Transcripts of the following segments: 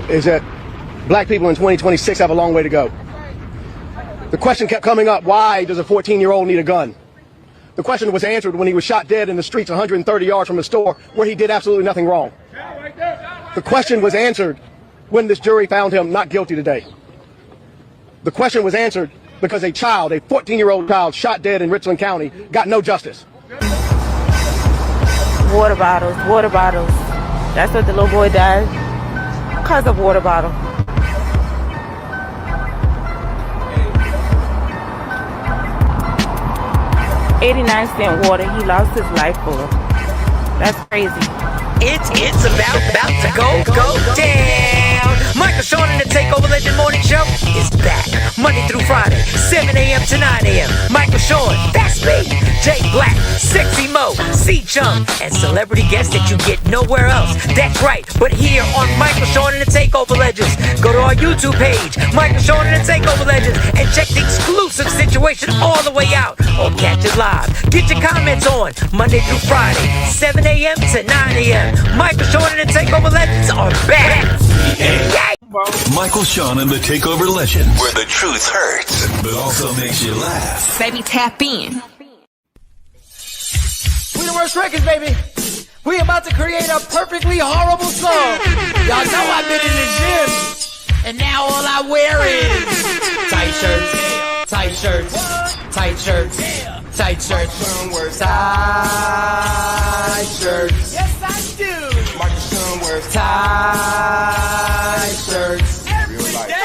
is that black people in 2026 have a long way to go. The question kept coming up, why does a 14-year-old need a gun? The question was answered when he was shot dead in the streets 130 yards from a store where he did absolutely nothing wrong. The question was answered when this jury found him not guilty today. The question was answered because a child, a 14-year-old child shot dead in Richland County, got no justice. Water bottles, water bottles. That's what the little boy died because of water bottle. $0.89 water he lost his life for. That's crazy. It's about to go down. Michael Sean and the Takeover Legend Morning Show is back Monday through Friday, 7 a.m. to 9 a.m. Michael Sean, that's me. Jay Black, Sexy Mo, C-Chum, and celebrity guests that you get nowhere else. That's right, but here on Michael Sean and the Takeover Legends. Go to our YouTube page, Michael Sean and the Takeover Legends, and check the exclusive situation all the way out. Or catch it live. Get your comments on Monday through Friday, 7 a.m. to 9 a.m. Michael Sean and the Takeover Legends are back. Yeah. Michael Sean and the Takeover Legends, where the truth hurts, but also makes you laugh. Baby, tap in. We the worst records, baby. We about to create a perfectly horrible song. Y'all know I've been in the gym, and now all I wear is tight shirts, tight shirts, tight shirts, tight shirts, tight shirts. Yes, I do. Michael Sean wears tight shirts every day.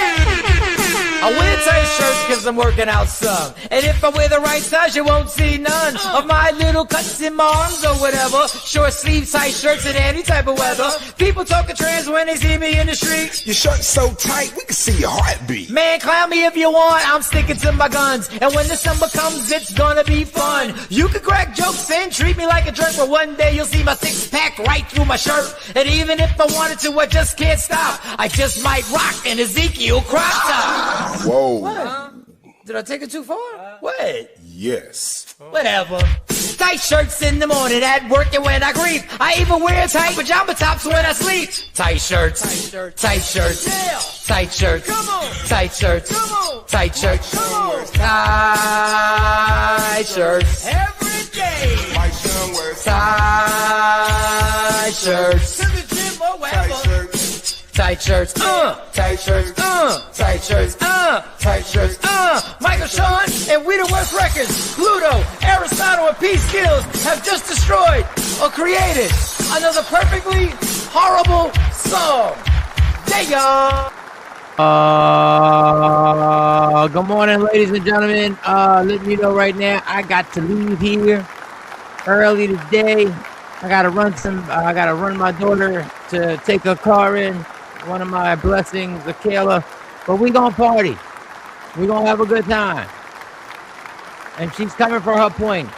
I wear tight shirts because I'm working out some. And if I wear the right size, you won't see none of my little cuts in my arms or whatever. Short sleeve tight shirts in any type of weather. People talking trans when they see me in the street. Your shirt's so tight, we can see your heartbeat. Man, clown me if you want, I'm sticking to my guns. And when the summer comes, it's gonna be fun. You can crack jokes and treat me like a jerk, but one day you'll see my six-pack right through my shirt. And even if I wanted to, I just can't stop. I just might rock an Ezekiel crop top. Whoa. What? Did I take it too far? What? Yes. Whatever. Tight shirts in the morning at work and when I grieve. I even wear tight pajama tops when I sleep. Tight shirts. Tight shirts. Tight shirts. Yeah. Tight shirts. Come on. Tight shirts. Come on. Tight shirts. Come on. Tight shirts. Every day. My son wears tight shirts. To the gym or wherever. tight shirts. Tight shirts, tight shirts, tight shirts, tight shirts, Michael Sean and We the Worst Records, Pluto, Aristotle, and P. Skills have just destroyed or created another perfectly horrible song. Yeah, y'all. Good morning, ladies and gentlemen. Letting you know right now, I got to leave here early today. I gotta run my daughter to take her car in. One of my blessings, Akela. But we gonna party. We gonna have a good time. And she's coming for her points.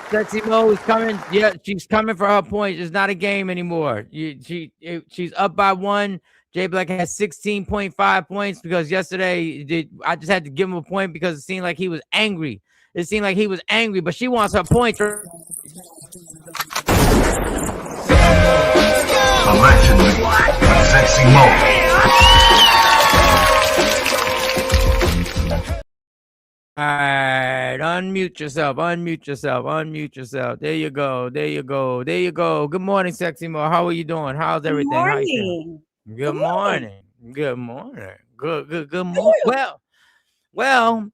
Sexy Mo is coming. Yeah, she's coming for her points. It's not a game anymore. She's up by 1. Jay Black has 16.5 points because yesterday I just had to give him a point because it seemed like he was angry. But she wants her points. Allegedly, Sexy Mo. All right, unmute yourself. There you go. Good morning, Sexy Mo. How are you doing? How's everything? Good morning. Good morning. Well,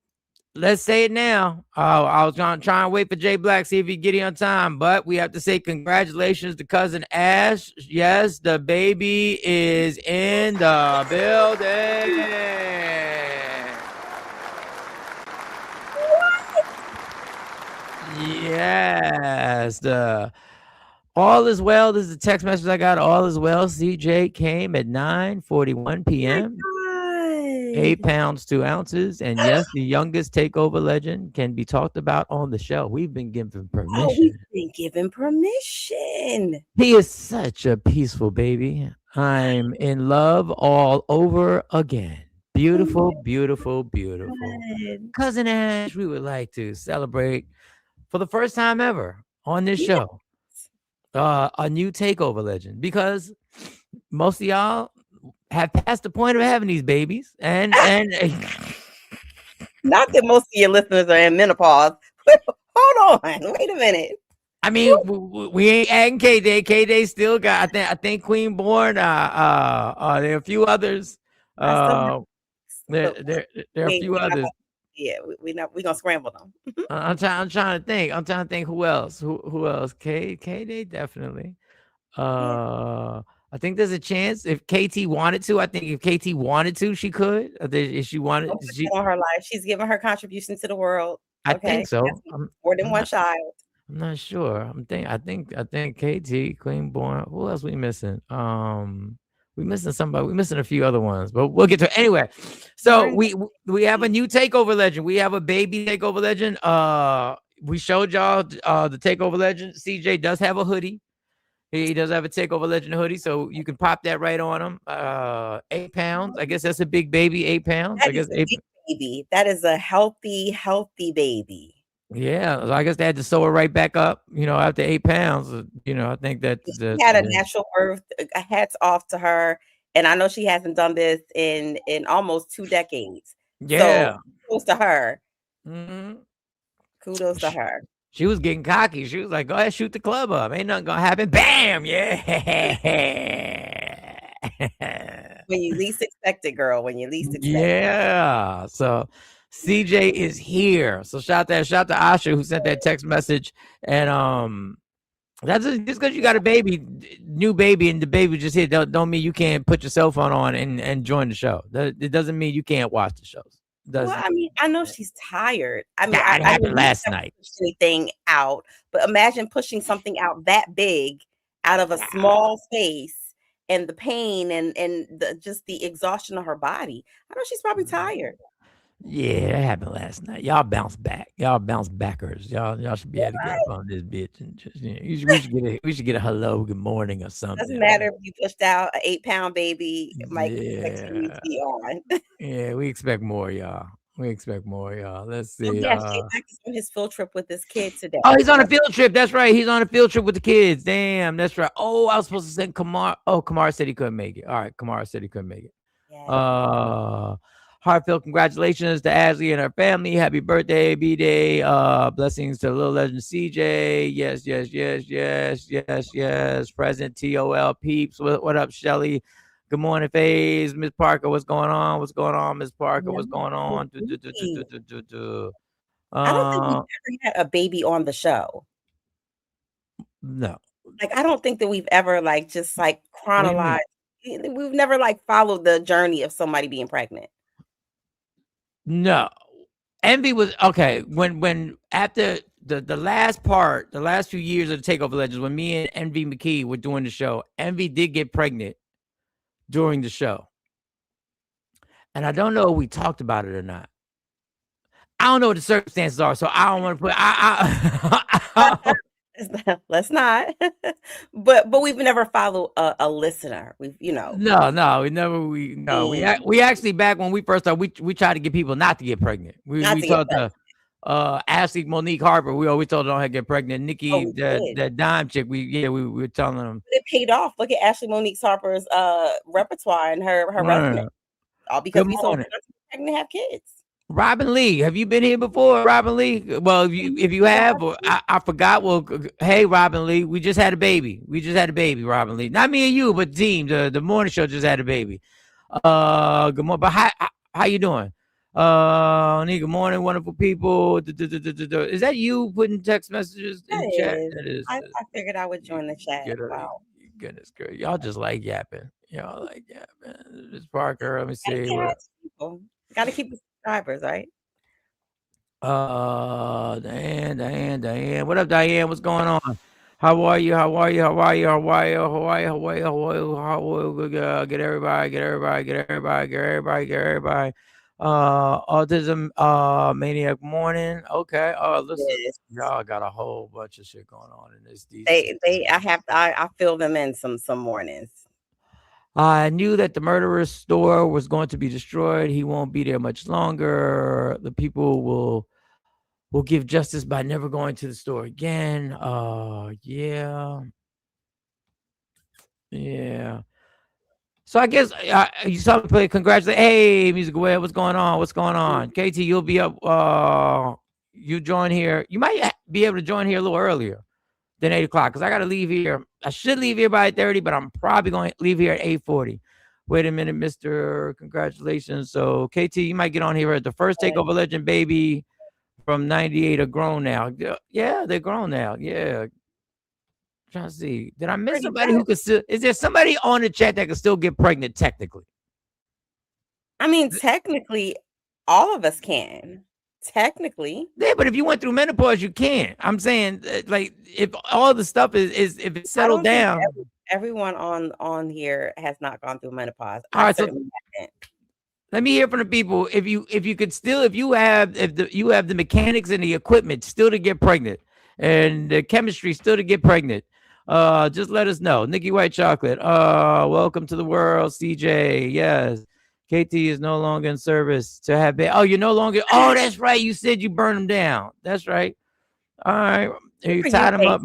let's say it now. I was gonna try and wait for Jay Black, see if he get here on time, but we have to say congratulations to cousin Ash. Yes, the baby is in the building. Yes, all is well. This is the text message I got. All is well. CJ came at 9:41 p.m. 8 pounds, 2 ounces. And yes, the youngest takeover legend can be talked about on the show. We've been given permission. He is such a peaceful baby. I'm in love all over again. Beautiful, beautiful, beautiful. Cousin Ash, we would like to celebrate for the first time ever on this show a new takeover legend, because most of y'all have passed the point of having these babies, and Not that most of your listeners are in menopause. Hold on, wait a minute. I mean, we ain't adding K Day. K Day still got. I think Queen Born. There are a few others. I still have, There are a few others. Yeah, we gonna scramble them. I'm trying to think. I'm trying to think who else. Who else? K Day definitely. I think there's a chance if KT wanted to. I think if KT wanted to, she could. If she wanted, on her life, she's given her contribution to the world. I think so. More than one child. I'm not sure. I think KT, Queen Born. Who else we missing? We missing somebody. We missing a few other ones, but we'll get to it anyway. So we have a new takeover legend. We have a baby takeover legend. We showed y'all the takeover legend. CJ does have a hoodie. He does have a takeover legend hoodie, so you can pop that right on him. 8 pounds. I guess that's a big baby. 8 pounds. I guess big baby. That is a healthy baby. Yeah, I guess they had to sew it right back up, after 8 pounds. I think that she had a natural birth. Hats off to her. And I know she hasn't done this in almost 2 decades. Yeah. So kudos to her. Mm-hmm. Kudos to her. She was getting cocky. She was like, go ahead, shoot the club up. Ain't nothing gonna happen. Bam! Yeah. When you least expect it, girl. When you least expect it. Yeah. So CJ is here. So shout to Asha who sent that text message. And that's just because you got a baby, new baby, and the baby just hit. Don't mean you can't put your cell phone on and join the show. It doesn't mean you can't watch the shows. Well, I mean, I know she's tired. I mean, it happened last night. Anything out, but imagine pushing something out that big out of a small space, and the pain and just the exhaustion of her body. I know she's probably tired. Yeah, that happened last night. Y'all bounce back. Y'all bounce backers. Y'all should be able to get up on this bitch and just we should get a hello, good morning or something. Doesn't matter if you pushed out an 8-pound baby. Mike expects you to be on. Yeah, we expect more, y'all. Let's see. Yes, Mike is on his field trip with his kids today. Oh, he's on a field trip. That's right. He's on a field trip with the kids. Damn, that's right. Oh, I was supposed to send Kamar. Oh, Kamar said he couldn't make it. All right, Kamar said he couldn't make it. Yeah. Heartfelt congratulations to Ashley and her family. Happy birthday, B-Day. Blessings to Little Legend CJ. Yes. Present TOL peeps. What up, Shelly? Good morning, FaZe. Miss Parker, what's going on? Miss Parker? What's going on? I don't think we've ever had a baby on the show. No. Like, I don't think that we've ever just chronologized. We've never followed the journey of somebody being pregnant. No. Envy was okay when after the last few years of the Takeover Legends, when me and Envy McKee were doing the show, Envy did get pregnant during the show. And I don't know if we talked about it or not. I don't know what the circumstances are, so I don't want to put Let's not. but we've never followed a listener. We've No, we never. We actually, back when we first started, we tried to get people not to get pregnant. We told Ashley Monique Harper, we always told her don't get pregnant. Nikki, that dime chick, we were telling them. It paid off. Look at Ashley Monique Harper's repertoire and her resume. All because we so pregnant to have kids. Robin Lee, have you been here before, Robin Lee? Well, if you have, or I forgot. Well, hey, Robin Lee, we just had a baby. Robin Lee. Not me and you, but the team. The morning show just had a baby. Good morning. But how you doing? Good morning, wonderful people. Is that you putting text messages in the chat? That is. I figured I would join the chat. Wow. Goodness, girl. Y'all just like yapping. Miss Parker, let me see. Got to keep the subscribers, right? Diane. What up, Diane? What's going on? How are you? Get everybody. Autism Maniac Morning. Okay. Listen, y'all got a whole bunch of shit going on in this. I fill them in some mornings. I knew that the murderer's store was going to be destroyed. He won't be there much longer. The people will give justice by never going to the store again. Yeah. So I guess you saw me play. Congratulations. Hey, Music Aware, what's going on? What's going on? KT, you'll be up. You join here. You might be able to join here a little earlier than 8 o'clock because I got to leave here. I should leave here by 8:30, but I'm probably going to leave here at 8:40. Wait a minute, Mr. Congratulations. So KT, you might get on here at the first Takeover Legend baby from 98 are grown now. Yeah, they're grown now. Yeah. Trying to see. Did I miss somebody who could still? Is there somebody on the chat that could still get pregnant technically? I mean, technically, all of us can. Technically. Yeah, but if you went through menopause, you can't. I'm saying, like, if all the stuff is if it's settled down. Everyone on here has not gone through menopause. All right, so let me hear from the people. If you have the mechanics and the equipment still to get pregnant, and the chemistry still to get pregnant, just let us know. Nikki White Chocolate, welcome to the world. CJ, yes. KT is no longer in service to have been. Oh, you're no longer. Oh, that's right. You said you burned them down. That's right. All right. You tied them up.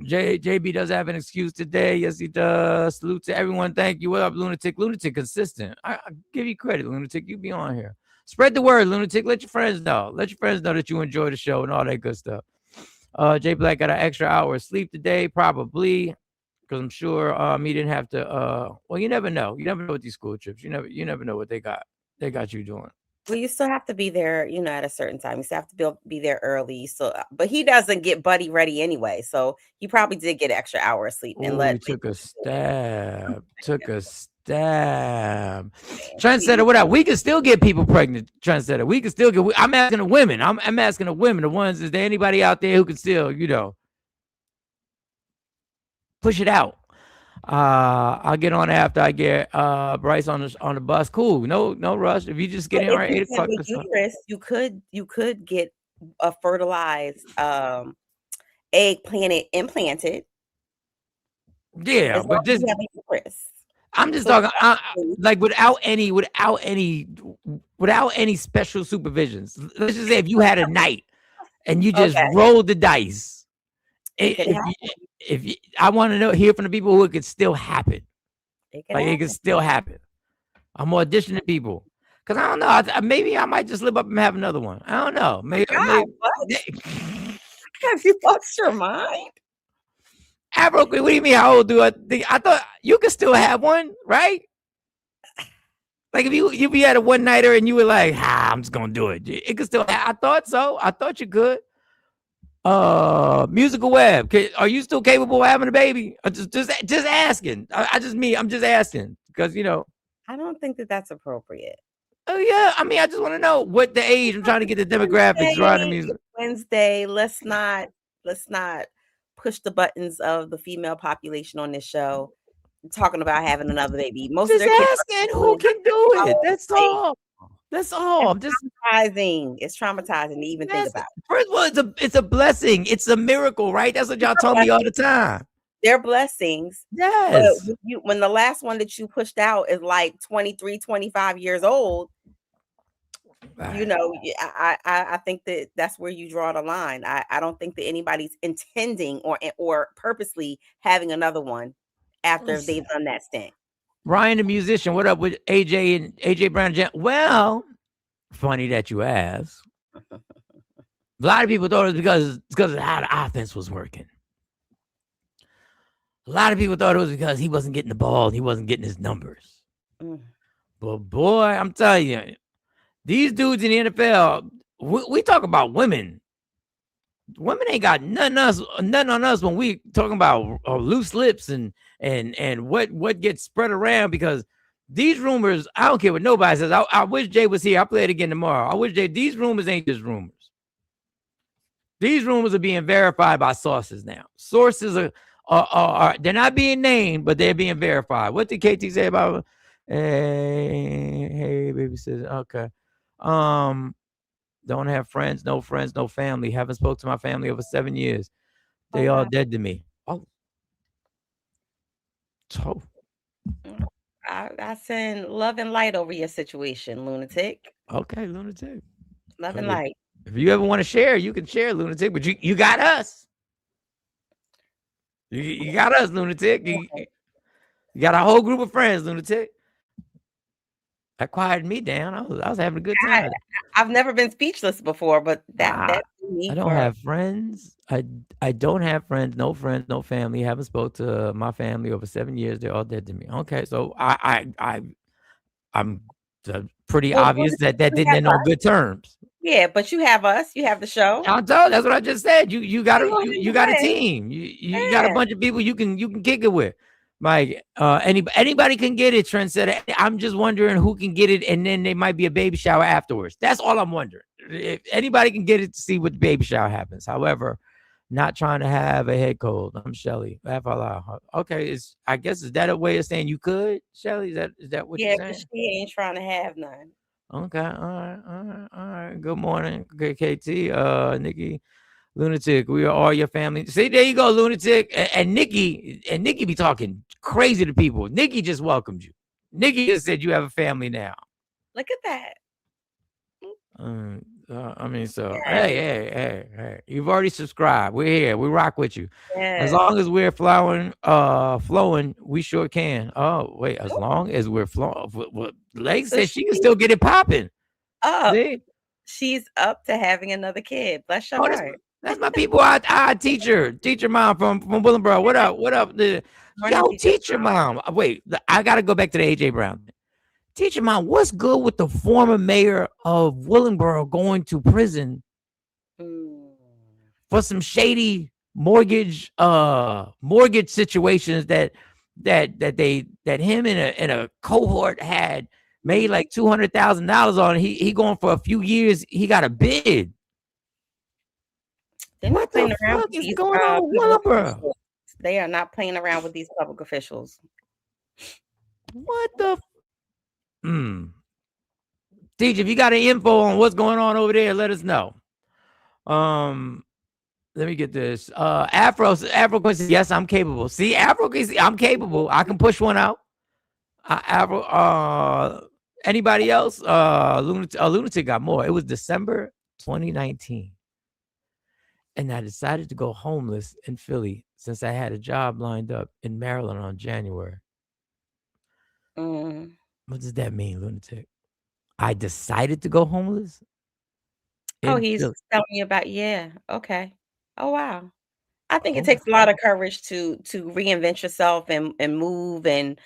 JB does have an excuse today. Yes, he does. Salute to everyone. Thank you. What up, Lunatic? Lunatic consistent. I give you credit, Lunatic. You be on here. Spread the word, Lunatic. Let your friends know. Let your friends know that you enjoy the show and all that good stuff. Jay Black got an extra hour of sleep today, probably, because I'm sure he didn't have to. Well, you never know. You never know with these school trips. You never know what they got. They got you doing. Well, you still have to be there, at a certain time. You still have to be there early. So, but he doesn't get buddy ready anyway. So he probably did get an extra hour of sleep. And he took a stab. Trendsetter, what up? We can still get people pregnant. Trendsetter, we can still get. I'm asking the women. I'm asking the women. The ones. Is there anybody out there who can still, push it out? I'll get on after I get Bryce on the bus. Cool. No rush. If you just get in around 8 o'clock. You could get a fertilized egg implanted. Yeah, but just I'm just talking like without any special supervisions. Let's just say if you had a night and you just rolled the dice. If I want to hear from the people who it could still happen. It could still happen. I'm auditioning people because I don't know. Maybe I might just slip up and have another one. I don't know. Maybe. Have you lost your mind? Afro Queen, what do you mean? How old do I think? I thought you could still have one, right? Like if you be at a one nighter and you were like, I'm just gonna do it. It could still. I thought so. I thought you could. Musical Web, are you still capable of having a baby? Just asking. I'm just asking because I don't think that's appropriate. Oh yeah, I mean I just want to know what the age. I'm trying to get the demographics right in music. Wednesday, let's not push the buttons of the female population on this show. I'm talking about having another baby. Most just of their asking who can do it. That's all. That's all. It's traumatizing. It's traumatizing to even think about. First of all, it's a blessing. It's a miracle, right? That's what y'all tell me all the time. They're blessings. Yes. But when the last one that you pushed out is like 23, 25 years old, I think that's where you draw the line. I don't think that anybody's intending or purposely having another one after they've done that stint. Ryan, the musician, what up with AJ and AJ Brown? Well, funny that you ask. A lot of people thought it was because of how the offense was working. A lot of people thought it was because he wasn't getting the ball and he wasn't getting his numbers. But boy, I'm telling you, these dudes in the NFL, we talk about women. Women ain't got nothing on us when we talking about loose lips and what gets spread around, because these rumors, I don't care what nobody says. I wish Jay was here. I'll play it again tomorrow. I wish Jay, these rumors ain't just rumors. These rumors are being verified by sources now. Sources are they're not being named, but they're being verified. What did KT say about hey baby says okay. Don't have friends, no family. Haven't spoke to my family over 7 years. They all dead to me. Oh. So I send love and light over your situation, lunatic. Okay, lunatic. Love and light. If you ever want to share, you can share, lunatic. But you got us. You got us, lunatic. You got a whole group of friends, lunatic. That quieted me down. I was having a good time. I've never been speechless before, but Ah, that's me. I don't have friends. I don't have friends, no family. Haven't spoke to my family over 7 years. They're all dead to me. Okay, so I'm pretty Well, obvious that you didn't have end on us. good terms. Yeah, but you have us. You have the show. I'm told that's what I just said. You got We a go hand you in got a hand. team. You got a Yeah. bunch of people you can kick it with. Like anybody can get it, Trendsetter. I'm just wondering who can get it, and then there might be a baby shower afterwards. That's all I'm wondering. If anybody can get it to see what the baby shower happens. However, not trying to have a head cold. I'm Shelly. Okay, I guess is that a way of saying you could, Shelly? Is that what Yeah, you're because saying? she ain't trying to have none. Okay, all right. Good morning, KT, Nikki. Lunatic, we are all your family. See, there you go, Lunatic. And Nikki be talking crazy to people. Nikki just welcomed you. Nikki just said you have a family now. Look at that. I mean, so hey. You've already subscribed. We're here. We rock with you. As Yes. long as we're flowing, we sure can. Oh, wait, as long as we're flowing. Legs So said she can still get it popping. up. See? She's up to having another kid. Bless your heart. That's my people. Our teacher mom from Willenboro. What up? Morning, Yo, teacher teacher mom. Wait, I gotta go back to the AJ Brown. Teacher mom, what's good with the former mayor of Willenboro going to prison for some shady mortgage situations that him and a cohort had made like $200,000 on? He going for a few years. He got a bid. They're not playing around fuck with is these going on with Willenboro? They are not playing around with these public officials. What the? Teacher, if you got any info on what's going on over there, let us know. Let me get this. Afro says, yes, I'm capable. See, Afro, I'm capable. I can push one out. Afro, anybody else? Lunatic got more. It was December 2019. And I decided to go homeless in Philly since I had a job lined up in Maryland on January. What does that mean, Lunatic? I decided to go homeless? Oh, he's telling me about, yeah. Okay. Oh, wow. I think it takes a lot of courage to reinvent yourself and move and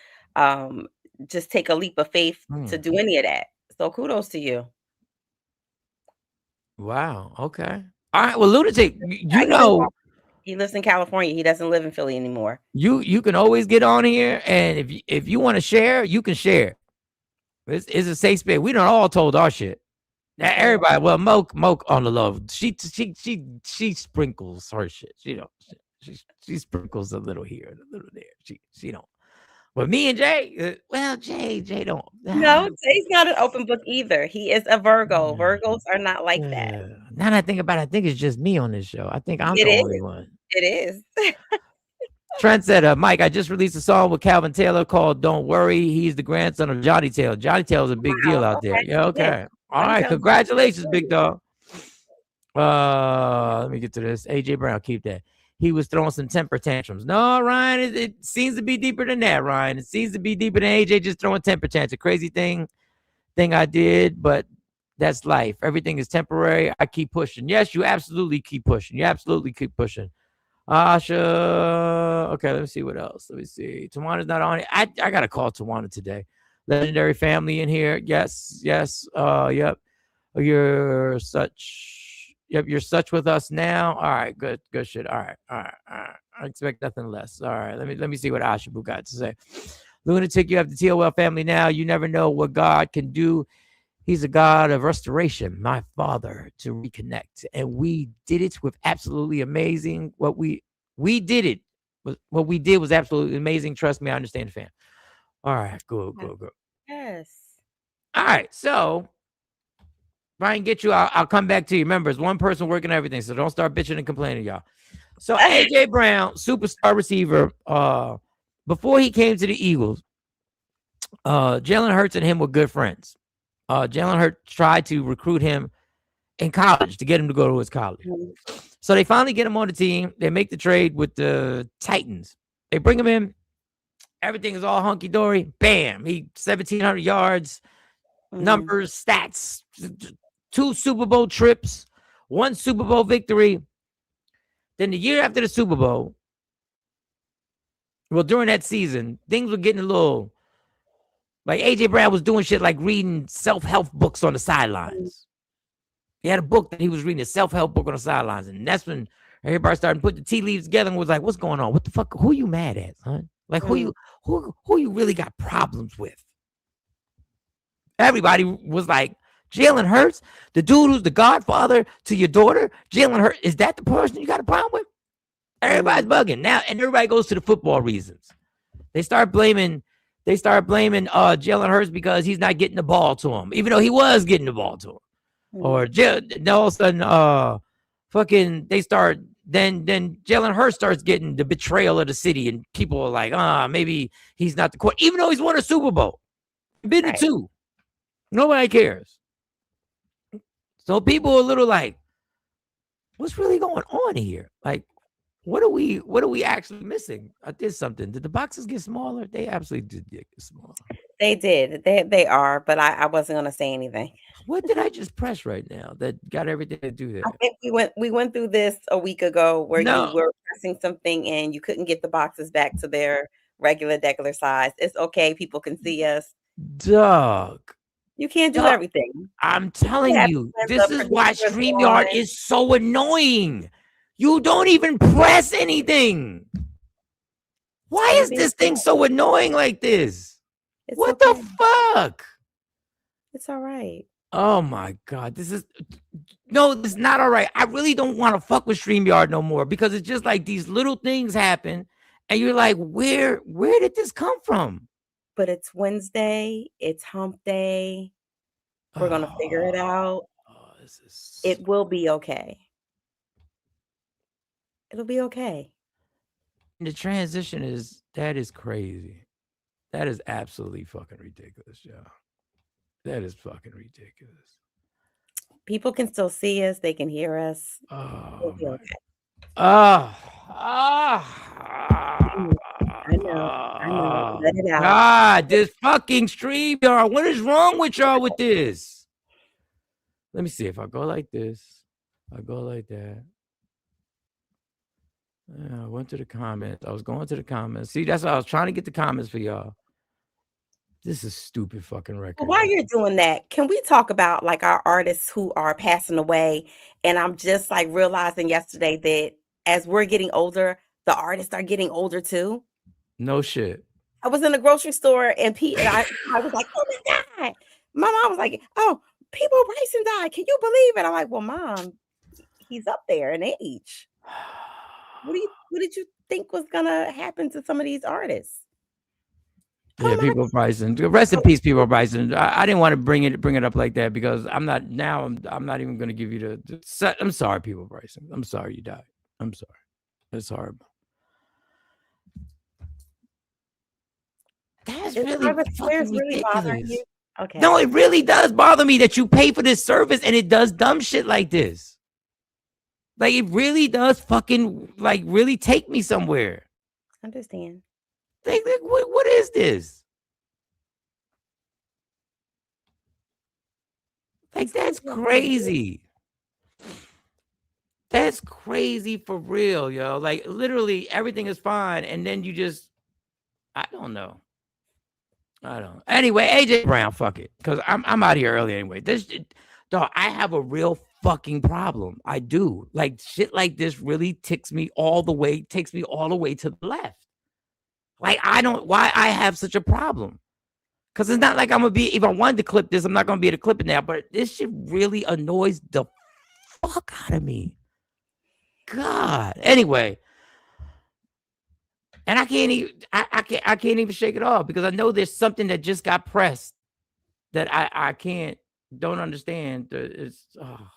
just take a leap of faith to do any of that. So kudos to you. Wow. Okay. All right. Well, Lunatic, you know, he lives in California. He doesn't live in Philly anymore. You can always get on here, and if you want to share, you can share. It's a safe space. We don't all told our shit. Now everybody, well, Moke on the low. She sprinkles her shit. She sprinkles a little here and a little there. She don't. But me and Jay, Jay don't. No, Jay's not an open book either. He is a Virgo. Virgos are not like that. Now that I think about it, I think it's just me on this show. I think I'm the only one. It is. Trendsetter, Mike, I just released a song with Calvin Taylor called Don't Worry. He's the grandson of Johnny Taylor. Johnny Taylor's a big deal out there. Yeah, okay. All right. Congratulations, big dog. Let me get to this. AJ Brown, keep that. He was throwing some temper tantrums. No, Ryan, it seems to be deeper than that, Ryan. It seems to be deeper than AJ just throwing temper tantrums. Crazy thing I did, but that's life. Everything is temporary. I keep pushing. Yes, you absolutely keep pushing. You absolutely keep pushing. Asha. Okay, let me see what else. Let me see. Tawana's not on it. I gotta call Tawana today. Legendary family in here. Yes. Yep. You're such with us now. All right, good shit. All right. I expect nothing less. All right, let me see what Ashabu got to say. Lunatic, you have the TOL family now. You never know what God can do. He's a God of restoration, my father, to reconnect. And we did it with absolutely amazing. What we did was absolutely amazing. Trust me, I understand the fan. All right, good. Yes. All right, so if I can get you, I'll come back to you. Remember, it's one person working everything, so don't start bitching and complaining, y'all. So AJ Brown, superstar receiver, before he came to the Eagles, Jalen Hurts and him were good friends. Jalen Hurts tried to recruit him in college to get him to go to his college. So they finally get him on the team. They make the trade with the Titans. They bring him in. Everything is all hunky dory. Bam, he 1,700 yards, numbers, stats, 2 Super Bowl trips, 1 Super Bowl victory. Then the year after the Super Bowl, well, during that season, things were getting a little like AJ Brown was doing shit like reading self-help books on the sidelines. He had a book that he was reading, a self-help book on the sidelines, and that's when everybody started putting the tea leaves together and was like, "What's going on? What the fuck? Who you mad at, son? Like, who you really got problems with?" Everybody was like, "Jalen Hurts, the dude who's the godfather to your daughter, Jalen Hurts, is that the person you got a problem with?" Everybody's bugging now, and everybody goes to the football reasons. They start blaming Jalen Hurts because he's not getting the ball to him, even though he was getting the ball to him. Or all of a sudden, then Jalen Hurts starts getting the betrayal of the city, and people are like, maybe he's not the quarterback, even though he's won a Super Bowl, been to 2. Nobody cares. So people are a little like, what's really going on here? Like, what are we actually missing? I did something. Did the boxes get smaller? They absolutely did get smaller. They did. They are, but I wasn't gonna say anything. What did I just press right now that got everything to do that? I think we went through this a week ago where you were pressing something and you couldn't get the boxes back to their regular size. It's okay. People can see us. Dog. You can't do everything. I'm telling you, this is why StreamYard is so annoying. You don't even press anything. Why is this thing so annoying like this? What the fuck? It's all right. Oh my God. This is not all right. I really don't want to fuck with StreamYard no more because it's just like these little things happen and you're like, where did this come from? But it's Wednesday. It's hump day. We're going to figure it out. It will be okay. It'll be okay. The transition is crazy. That is absolutely fucking ridiculous, y'all. That is fucking ridiculous. People can still see us. They can hear us. Oh, my. Okay. I know. Let it out. God, this fucking StreamYard. What is wrong with y'all with this? Let me see if I go like this. I go like that. I went to the comments. I was going to the comments. See, that's why I was trying to get the comments for y'all. This is stupid fucking record. While you're doing that, can we talk about like our artists who are passing away? And I'm just like realizing yesterday that as we're getting older, the artists are getting older too. No shit. I was in the grocery store and I was like, oh my God. My mom was like, oh, People Bryson died. Can you believe it? I'm like, well, Mom, he's up there in age. What did you think was gonna happen to some of these artists? Yeah, People Bryson. Rest in peace, People Bryson. I didn't want to bring it up like that because I'm not even going to give you the. I'm sorry, People Bryson. I'm sorry you died. I'm sorry. It's horrible. That's really fucking ridiculous. Okay. No, it really does bother me that you pay for this service and it does dumb shit like this. Like it really does fucking like really take me somewhere. Understand. Like what is this? Like that's crazy. That's crazy for real, yo. Like literally everything is fine, and then you just, I don't know. Anyway, AJ Brown, fuck it, because I'm out of here early anyway. Dog, I have a real fucking problem. I do. Like shit like this really takes me all the way to the left. Like why I have such a problem. Because it's not like I'm gonna be, if I wanted to clip this, I'm not gonna be able to clip it now. But this shit really annoys the fuck out of me. God. Anyway. And I can't even shake it off because I know there's something that just got pressed that I don't understand. It's oh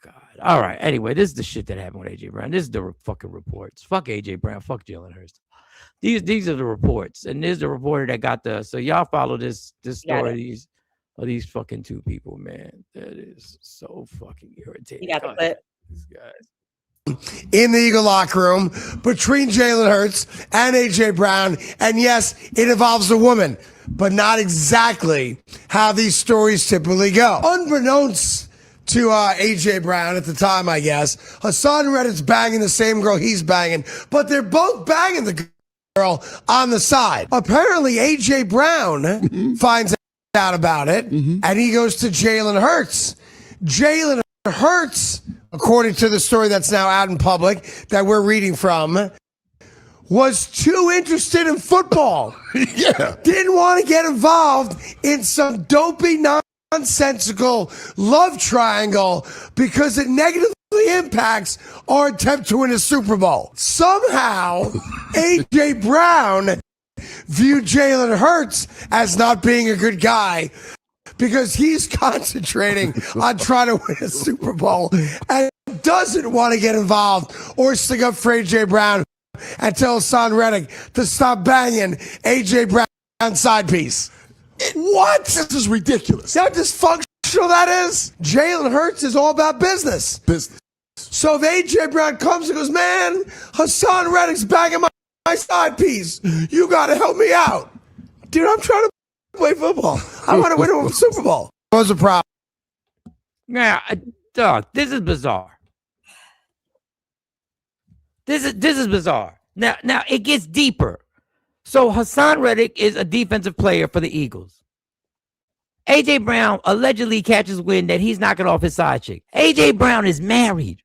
God. All right. Anyway, this is the shit that happened with AJ Brown. This is the fucking reports. Fuck AJ Brown. Fuck Jalen Hurts. These are the reports, and there's the reporter that got the. So y'all follow this story. These fucking two people, man. That is so fucking irritating. You got the clip. These guys. down in the Eagle locker room between Jalen Hurts and A.J. Brown. And yes, it involves a woman, but not exactly how these stories typically go. Unbeknownst to A.J. Brown at the time, I guess, Hassan Reddick's banging the same girl he's banging, but they're both banging the girl on the side. Apparently, A.J. Brown finds out about it, and he goes to Jalen Hurts. Jalen Hurts, according to the story that's now out in public that we're reading from, was too interested in football. Yeah. Didn't want to get involved in some dopey, nonsensical love triangle because it negatively impacts our attempt to win a Super Bowl. Somehow, A.J. Brown viewed Jalen Hurts as not being a good guy because he's concentrating on trying to win a Super Bowl and doesn't want to get involved or stick up for A.J. Brown and tell Hassan Reddick to stop banging A.J. Brown's side piece. What? This is ridiculous. See how dysfunctional that is? Jalen Hurts is all about business. Business. So if A.J. Brown comes and goes, man, Hassan Reddick's banging my side piece. You got to help me out. Dude, I'm trying to play football. I want to win a Super Bowl. What's the problem? Now, dog, this is bizarre. This is bizarre. Now it gets deeper. So Hassan Reddick is a defensive player for the Eagles. A.J. Brown allegedly catches wind that he's knocking off his side chick. A.J. Brown is married.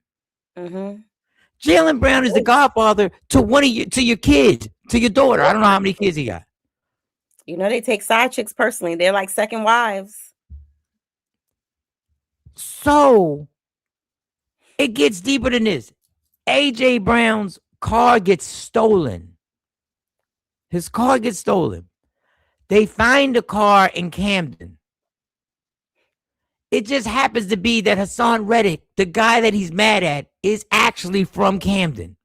Jalen Brown is the godfather to your kids, to your daughter. I don't know how many kids he got. You know, they take side chicks personally. They're like second wives. So it gets deeper than this. A.J. Brown's car gets stolen. His car gets stolen. They find the car in Camden. It just happens to be that Hassan Reddick, the guy that he's mad at, is actually from Camden.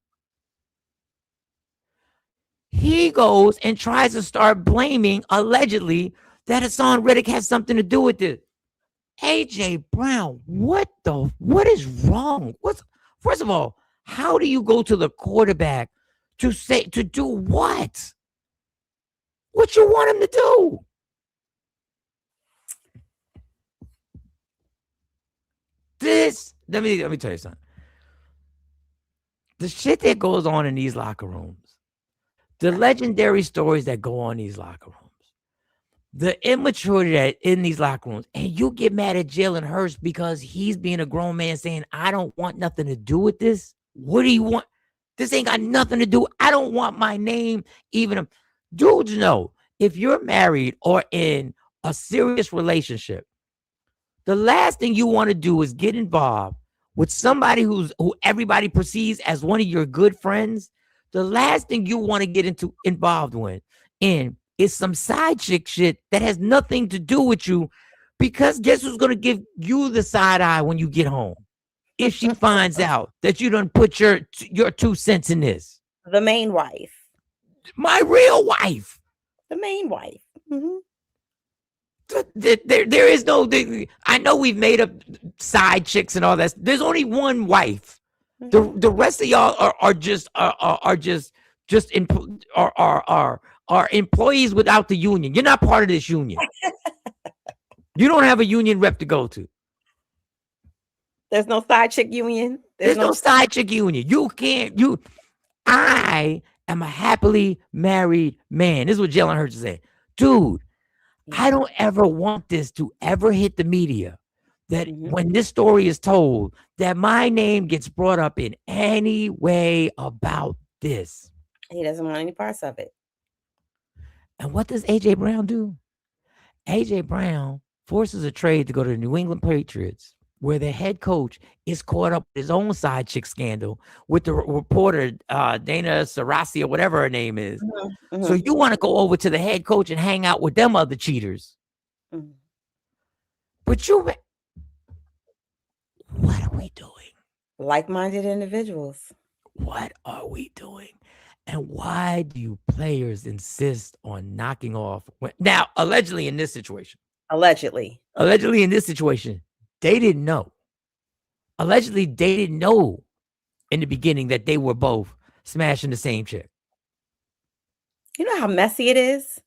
He goes and tries to start blaming, allegedly, that Hassan Reddick has something to do with this. A.J. Brown, what is wrong? First of all, how do you go to the quarterback to do what? What you want him to do? Let me tell you something. The shit that goes on in these locker rooms, the legendary stories that go on in these locker rooms, the immaturity that in these locker rooms, and you get mad at Jalen Hurts because he's being a grown man saying, I don't want nothing to do with this. What do you want? This ain't got nothing to do. I don't want my name even. Dudes know if you're married or in a serious relationship, the last thing you want to do is get involved with somebody who everybody perceives as one of your good friends. The last thing you want to get involved in is some side chick shit that has nothing to do with you, because guess who's going to give you the side eye when you get home? If she finds out that you done put your 2 cents in this. The main wife. My real wife. The main wife. There is no. I know we've made up side chicks and all that. There's only one wife. The rest of y'all are employees without the union. You're not part of this union. You don't have a union rep to go to. There's no side chick union. There's no side chick union. I am a happily married man. This is what Jalen Hurts is saying. Dude, I don't ever want this to ever hit the media, that when this story is told, that my name gets brought up in any way about this. He doesn't want any parts of it. And what does A.J. Brown do? A.J. Brown forces a trade to go to the New England Patriots, where the head coach is caught up with his own side chick scandal with the reporter, Dana Sarasi, or whatever her name is. So you want to go over to the head coach and hang out with them other cheaters. But what are we doing? Like-minded individuals. What are we doing? And why do you players insist on knocking off? Now, allegedly in this situation. Allegedly in this situation, they didn't know. Allegedly, they didn't know in the beginning that they were both smashing the same chick. You know how messy it is?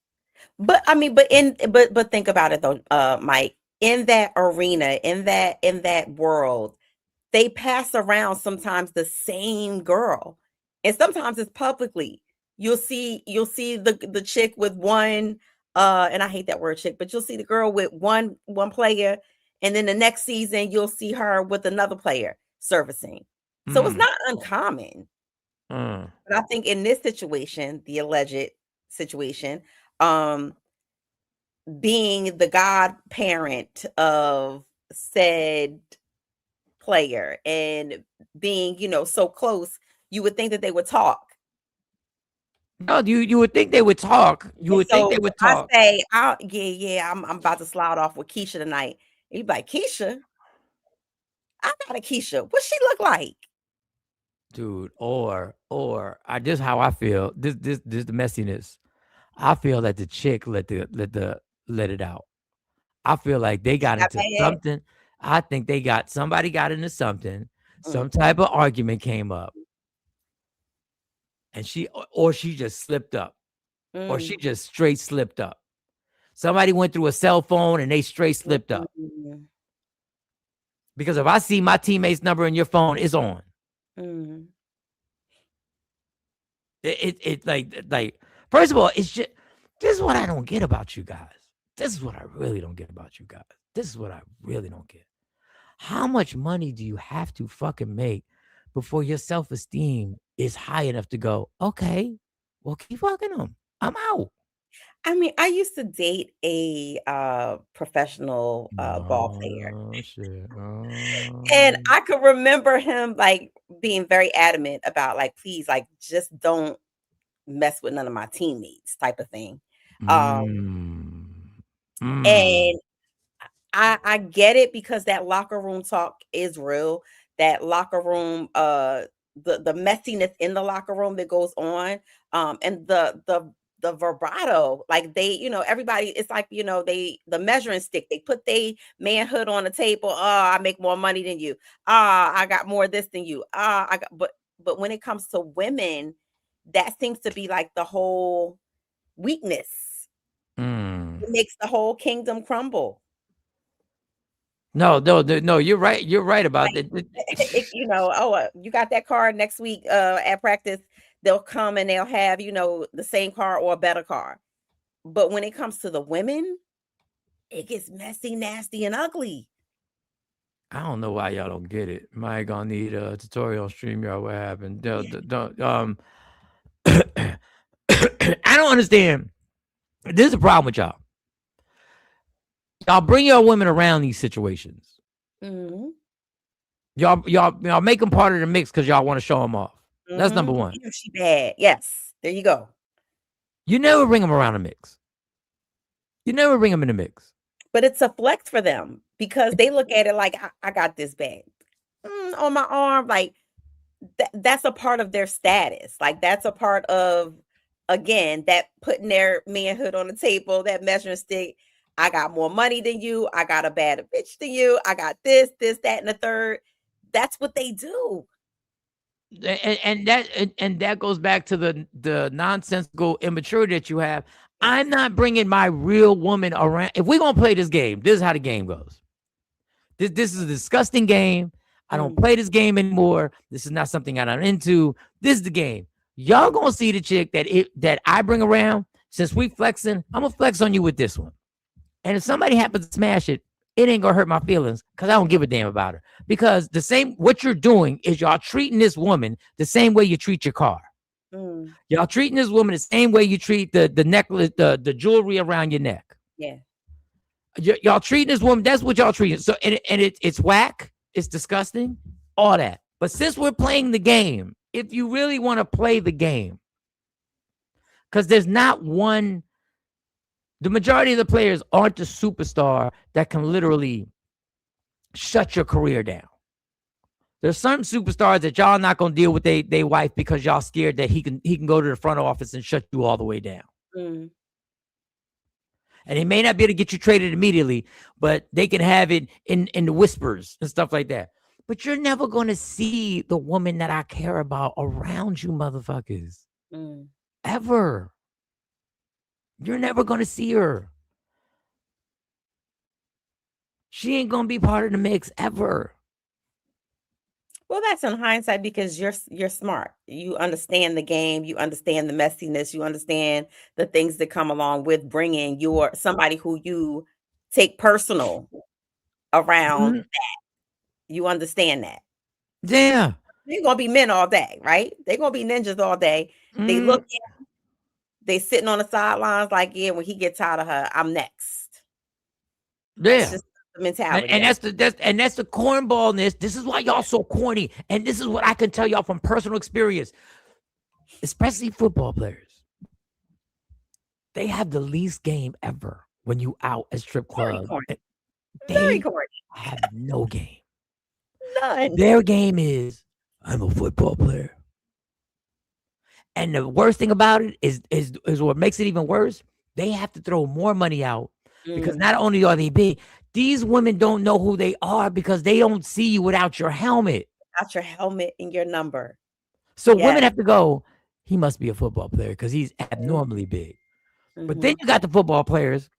But I mean, but think about it though, Mike. In that arena, in that world, they pass around sometimes the same girl, and sometimes it's publicly. You'll see the chick with one, and I hate that word chick, but you'll see the girl with one player, and then the next season you'll see her with another player servicing. So it's not uncommon. Mm. But I think in this situation, the alleged situation, um, being the godparent of said player and being, so close, you would think that they would talk. No, you would think they would talk. You And would think so they would I talk. say, yeah, I'm about to slide off with Keisha tonight. And you be like, Keisha? I got a Keisha. What she look like? Dude, or I just how I feel. This the messiness. I feel that the chick let it out. I feel like they got Got into mad? something. I think somebody got into something. Some Mm. type of argument came up. And she just slipped up. Or she Mm. just straight slipped up. Somebody went through a cell phone and they straight slipped up. Mm. Because if I see my teammate's number in your phone, it's on. Mm. It like first of all, it's just this is what I don't get about you guys. This is what I really don't get about you guys. This is what I really don't get. How much money do you have to fucking make before your self-esteem is high enough to go, okay, well, keep fucking them. I'm out. I mean, I used to date a professional ball player. Oh, shit. And I could remember him like being very adamant about like, please, like, just don't mess with none of my teammates type of thing. And I get it because that locker room talk is real. That locker room, the messiness in the locker room that goes on, and the vibrato, like everybody, it's like, the measuring stick, they put they manhood on the table. Oh, I make more money than you. Ah, I got more of this than you. Ah, but when it comes to women, that seems to be like the whole weakness. It makes the whole kingdom crumble. No, you're right. You're right about Like, that. you got that car next week at practice. They'll come and they'll have, the same car or a better car. But when it comes to the women, it gets messy, nasty, and ugly. I don't know why y'all don't get it. Am I gonna need a tutorial on StreamYard? What happened? I don't understand. This is a problem with y'all. Y'all bring your women around these situations. Mm-hmm. Y'all make them part of the mix because y'all want to show them off. Mm-hmm. That's number one. She bad. Yes. There you go. You never bring them around the mix. You never bring them in the mix. But it's a flex for them because they look at it like, I got this bag on my arm. Like that's a part of their status. Like that's a part of, again, that putting their manhood on the table, that measuring stick. I got more money than you. I got a better bitch than you. I got this, that, and the third. That's what they do. And that goes back to the nonsensical immaturity that you have. I'm not bringing my real woman around. If we're gonna play this game, this is how the game goes. This is a disgusting game. I don't play this game anymore. This is not something I'm into. This is the game. Y'all gonna see the chick that I bring around. Since we flexing, I'm gonna flex on you with this one. And if somebody happens to smash it, it ain't gonna hurt my feelings because I don't give a damn about her. Because what you're doing is y'all treating this woman the same way you treat your car. Y'all treating this woman the same way you treat the necklace, the jewelry around your neck. Yeah. Y'all treating this woman, that's what y'all treating. So it's whack, it's disgusting, all that. But since we're playing the game, if you really want to play the game, because there's not one, the majority of the players aren't the superstar that can literally shut your career down. There's certain superstars that y'all not gonna deal with they wife because y'all scared that he can go to the front office and shut you all the way down. And they may not be able to get you traded immediately, but they can have it in the whispers and stuff like that. But you're never going to see the woman that I care about around you, motherfuckers. Ever. You're never going to see her. She ain't going to be part of the mix ever. Well, that's in hindsight because you're smart. You understand the game. You understand the messiness. You understand the things that come along with bringing somebody who you take personal around that. You understand that. Yeah. They're gonna be men all day, right? They're gonna be ninjas all day. They look at him, they sitting on the sidelines like, yeah, when he gets out of her, I'm next. Yeah. That's just the mentality. And that's the cornballness. This is why y'all so corny. And this is what I can tell y'all from personal experience, especially football players. They have the least game ever when you out at strip club. They have no game. None. Their game is, I'm a football player. And the worst thing about it is what makes it even worse. They have to throw more money out because not only are they big, these women don't know who they are because they don't see you without your helmet. Without your helmet and your number. So women have to go, he must be a football player because he's abnormally big. But then you got the football players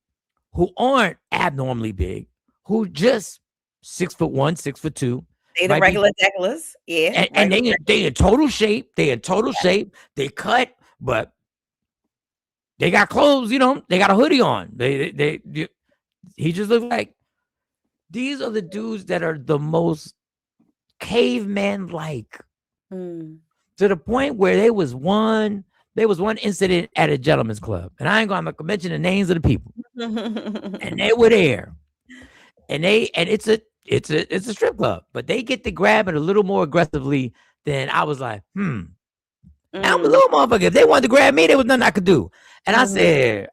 who aren't abnormally big, who just 6'1", 6'2". They the regular decklers. Yeah. And they in total shape. They in total shape. They cut, but they got clothes, you know, they got a hoodie on. He just looks like, these are the dudes that are the most caveman-like. To the point where there was one incident at a gentleman's club, and I ain't gonna mention the names of the people. And they were there. And it's a strip club, but they get to grab it a little more aggressively than I was like, I'm a little motherfucker. If they wanted to grab me, there was nothing I could do. And I said,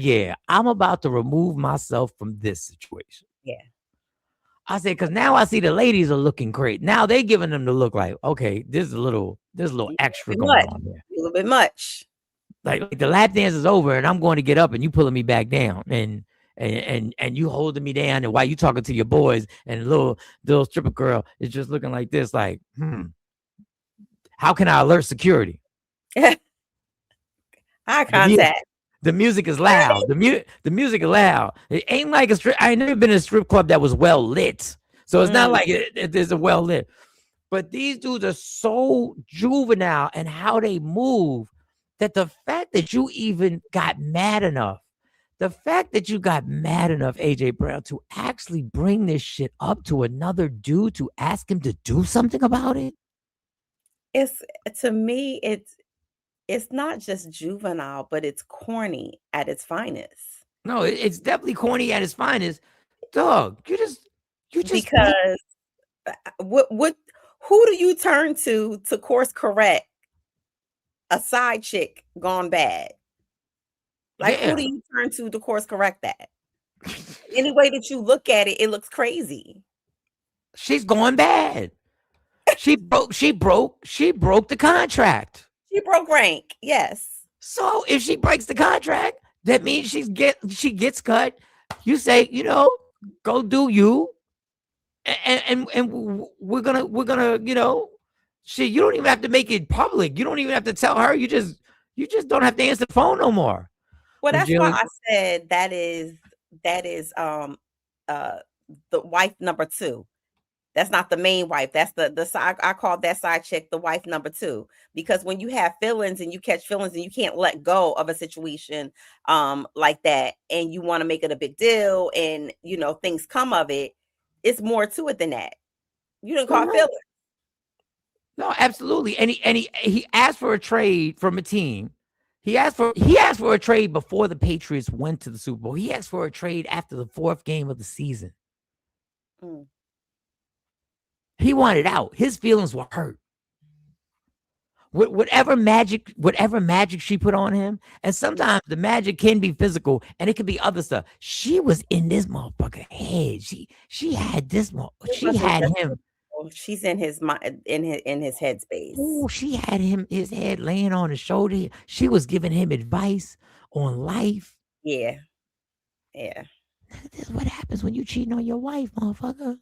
yeah, I'm about to remove myself from this situation. Yeah. I said, because now I see the ladies are looking great. Now they giving them the look like, okay, there's a little extra going on there. A little bit much. Like the lap dance is over and I'm going to get up and you pulling me back down and you holding me down, and while you talking to your boys, and the little stripper girl is just looking like this, like, how can I alert security? Eye contact. The music is loud. The music is loud. It ain't like a strip. I ain't never been in a strip club that was well lit. So it's not like it is a well lit. But these dudes are so juvenile and how they move that the fact that you even got mad enough, AJ Brown, to actually bring this shit up to another dude to ask him to do something about it. To me, it's not just juvenile, but it's corny at its finest. No, it's definitely corny at its finest. Dog, you just because who do you turn to course correct a side chick gone bad? Like, who do you turn to course correct that? Any way that you look at it, it looks crazy. She's going bad. She broke the contract. She broke rank. Yes. So if she breaks the contract, that means she gets cut. You say, go do you. And we're gonna, shit, you don't even have to make it public. You don't even have to tell her. You just don't have to answer the phone no more. Well, that's why I said that is the wife number 2. That's not the main wife. That's the side. I call that side chick the wife number 2, because when you have feelings and you catch feelings and you can't let go of a situation like that, and you want to make it a big deal, and things come of it, it's more to it than that. You didn't call feelings. No, absolutely. And he asked for a trade from a team. He asked for a trade before the Patriots went to the Super Bowl. He asked for a trade after the 4th game of the season. He wanted out. His feelings were hurt. Whatever magic she put on him, and sometimes the magic can be physical, and it can be other stuff. She was in this motherfucker head. She had this. She had him. She's in his mind, in his headspace. Oh, she had his head laying on his shoulder. She was giving him advice on life. Yeah. This is what happens when you cheating on your wife, motherfucker.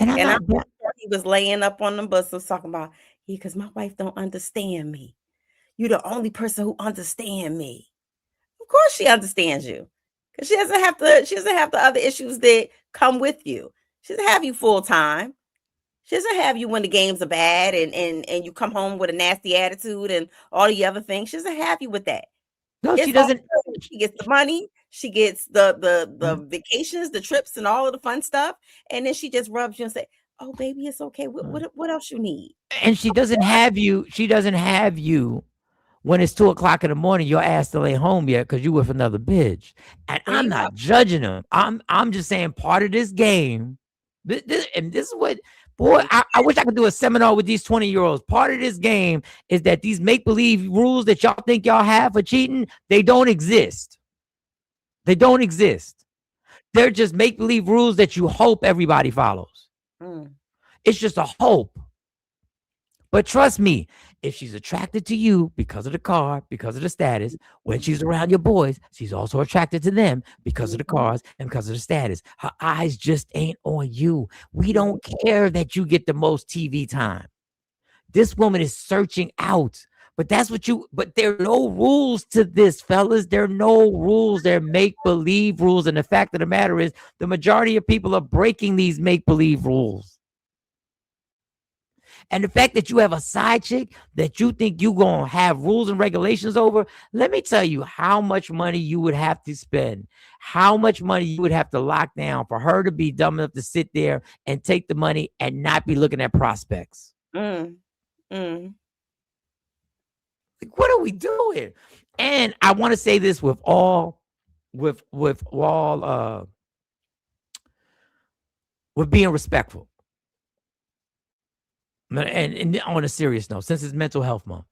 And I'm And I'm not. sure he was laying up on the bus was talking about, yeah, because my wife don't understand me. You're the only person who understand me. Of course she understands you. Because she doesn't have the other issues that come with you. She doesn't have you full time. She doesn't have you when the games are bad and you come home with a nasty attitude and all the other things. She doesn't have you with that. No, she It's all doesn't. good. She gets the money, she gets the vacations, the trips, and all of the fun stuff, and then she just rubs you and say, "Oh, baby, it's okay. What else you need?" And she doesn't have you. She doesn't have you when it's 2:00 in the morning. Your ass still ain't home yet because you with another bitch. And There I'm you go. not judging them. I'm just saying part of this game. And this is what. Boy, I wish I could do a seminar with these 20-year-olds. Part of this game is that these make-believe rules that y'all think y'all have for cheating, they don't exist. They don't exist. They're just make-believe rules that you hope everybody follows. It's just a hope. But trust me, if she's attracted to you because of the car, because of the status, when she's around your boys, she's also attracted to them because of the cars and because of the status. Her eyes just ain't on you. We don't care that you get the most TV time. This woman is searching out. But there are no rules to this, fellas. There are no rules. There are make-believe rules. And the fact of the matter is, the majority of people are breaking these make-believe rules. And the fact that you have a side chick that you think you're going to have rules and regulations over, let me tell you how much money you would have to spend, how much money you would have to lock down for her to be dumb enough to sit there and take the money and not be looking at prospects. Like, what are we doing? And I want to say this with being respectful. And on a serious note, since it's mental health month.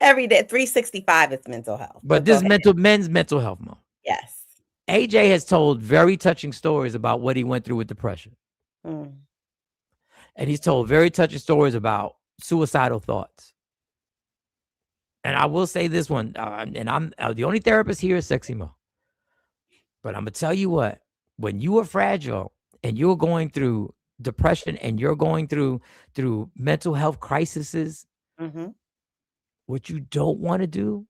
Every day, 365 is mental health. But this men's mental health month. Yes. AJ has told very touching stories about what he went through with depression. And he's told very touching stories about suicidal thoughts. And I will say this one, and I'm the only therapist here is Sexy Mo. But I'm going to tell you what, when you are fragile and you're going through depression and you're going through mental health crises, what you don't want to do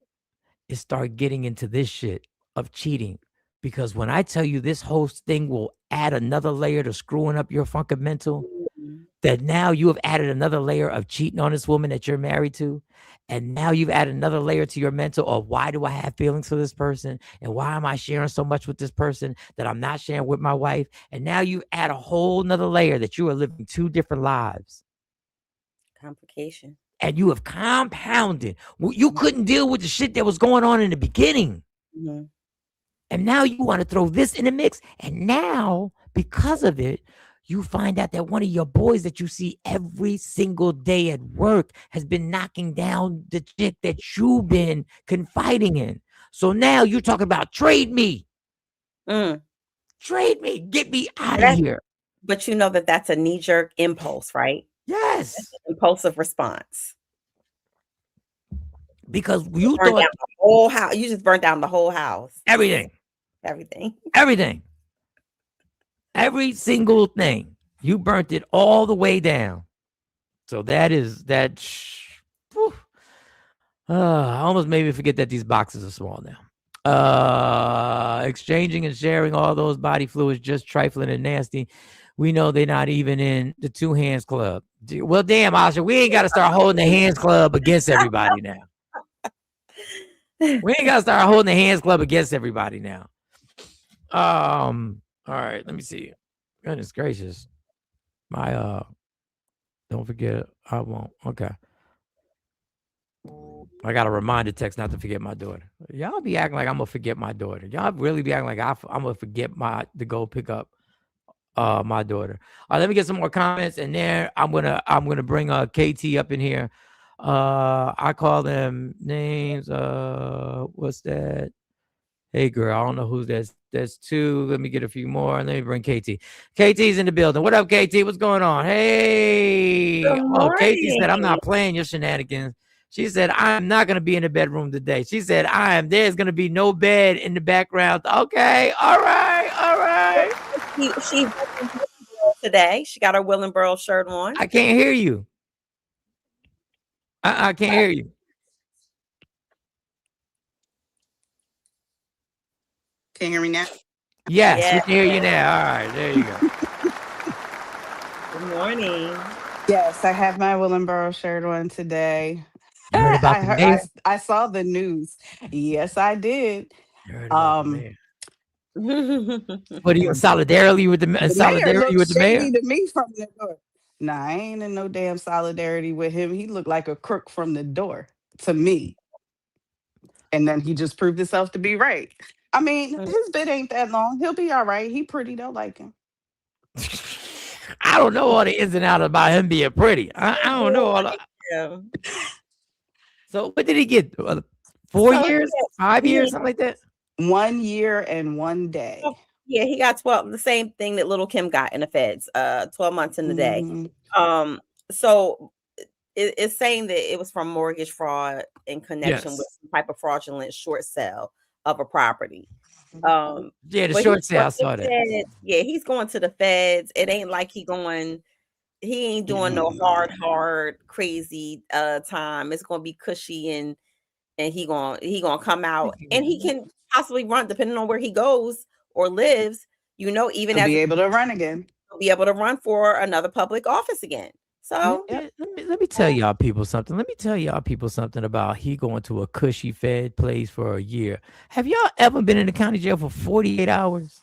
is start getting into this shit of cheating. Because when I tell you this whole thing will add another layer to screwing up your fucking mental, that now you have added another layer of cheating on this woman that you're married to. And now you've added another layer to your mental of why do I have feelings for this person? And why am I sharing so much with this person that I'm not sharing with my wife? And now you add a whole nother layer that you are living two different lives. Complication. And you have compounded. You couldn't deal with the shit that was going on in the beginning. And now you want to throw this in the mix. And now, because of it, you find out that one of your boys that you see every single day at work has been knocking down the chick that you've been confiding in. So now you're talking about trade me. Trade me. Get me out of here. But you know that's a knee-jerk impulse, right? Yes. That's an impulsive response. Because you burned thought down the whole house. You just burnt down the whole house. Everything. Every single thing. You burnt it all the way down. So that almost made me forget that these boxes are small now. Exchanging and sharing all those body fluids, just trifling and nasty. We know they're not even in the two hands club. Well, damn, Asha, we ain't got to start holding the hands club against everybody now. We ain't got to start holding the hands club against everybody now. All right, let me see. Goodness gracious. Don't forget, I won't. Okay. I got a reminder text not to forget my daughter. Y'all be acting like I'm gonna forget my daughter. Y'all really be acting like I'm gonna forget to go pick up my daughter. Let me get some more comments, and then I'm gonna bring KT up in here. I call them names. What's that? Hey girl, I don't know who's that. That's two. Let me get a few more. Let me bring KT. KT's in the building. What up, KT? What's going on? Hey. KT said, I'm not playing your shenanigans. She said, I'm not going to be in the bedroom today. She said, there's going to be no bed in the background. Okay. All right. She today. She got her Willenboro shirt on. I can't hear you. I can't hear you. Can you hear me now? Yes, we can hear you now. All right, there you go. Good morning. Yes, I have my Willenboro shirt on today. You heard about the mayor? I saw the news. Yes, I did. You heard about the mayor? The What are you in solidarity with the mayor solidarity with looked the mayor? shady to me from the door. Nah, I ain't in no damn solidarity with him. He looked like a crook from the door to me. And then he just proved himself to be right. I mean, his bid ain't that long. He'll be all right. He pretty. They'll like him. I don't know all the ins and outs about him being pretty. I don't know all the... So what did he get? 4 years? 5 years? Something like that? 1 year and 1 day. Oh, yeah, he got 12. The same thing that Little Kim got in the feds. 12 months in the day. So it's saying that it was from mortgage fraud in connection with some type of fraudulent short sale of a property. Yeah, the short sale. I saw that. Yeah, he's going to the feds. It ain't like he ain't doing no hard, crazy time. It's gonna be cushy and he gonna come out and he can possibly run depending on where he goes or lives, even He'll as be able to run again. He'll be able to run for another public office again. So let me tell y'all people something. Let me tell y'all people something about he going to a cushy fed place for a year. Have y'all ever been in the county jail for 48 hours?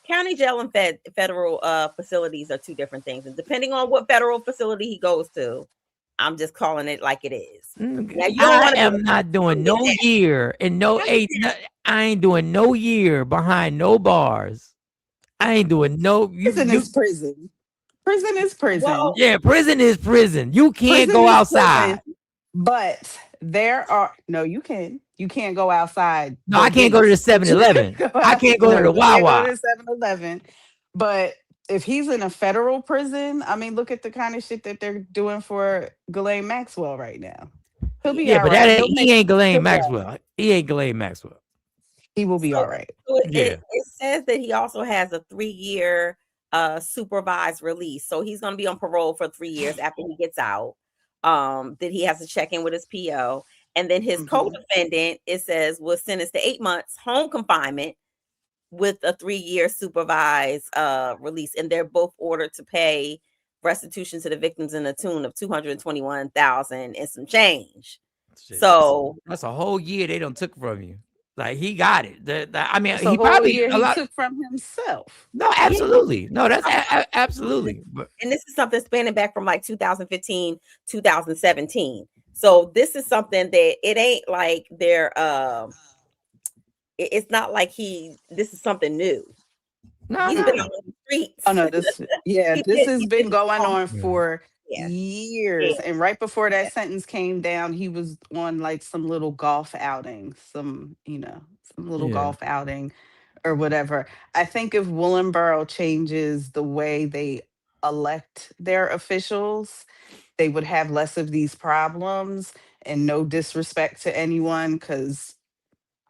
County jail and federal facilities are two different things. And depending on what federal facility he goes to, I'm just calling it like it is. Now, I am not doing no year and I ain't doing no year behind no bars. I ain't doing no. Prison is prison. Prison is prison. Well, yeah, prison is prison. You can't go outside. Prison, but you can. You can't go outside. No, I can't go to the 7-Eleven. I can't go to the Wawa. Go to the 7-Eleven. But if he's in a federal prison, I mean, look at the kind of shit that they're doing for Ghislaine Maxwell right now. He'll be all but right. he ain't Ghislaine Maxwell. He ain't Ghislaine Maxwell. He will be all right. So it says that he also has a 3-year supervised release. So he's going to be on parole for 3 years after he gets out. That he has to check in with his PO. And then his co-defendant, it says, was sentenced to 8 months home confinement with a 3-year supervised release. And they're both ordered to pay restitution to the victims in the tune of $221,000 and some change. Shit, so that's a whole year they don't took from you. Like he got it. I mean, he probably took from himself. No, absolutely. No, that's absolutely. And this is something spanning back from like 2015, 2017. So this is something that it ain't like they're it's not like this is something new. He's been on the streets. Oh no, this has been going on for years. And right before that sentence came down, he was on like some little golf outing, some little golf outing or whatever. I think if Willenboro changes the way they elect their officials, they would have less of these problems. And no disrespect to anyone, because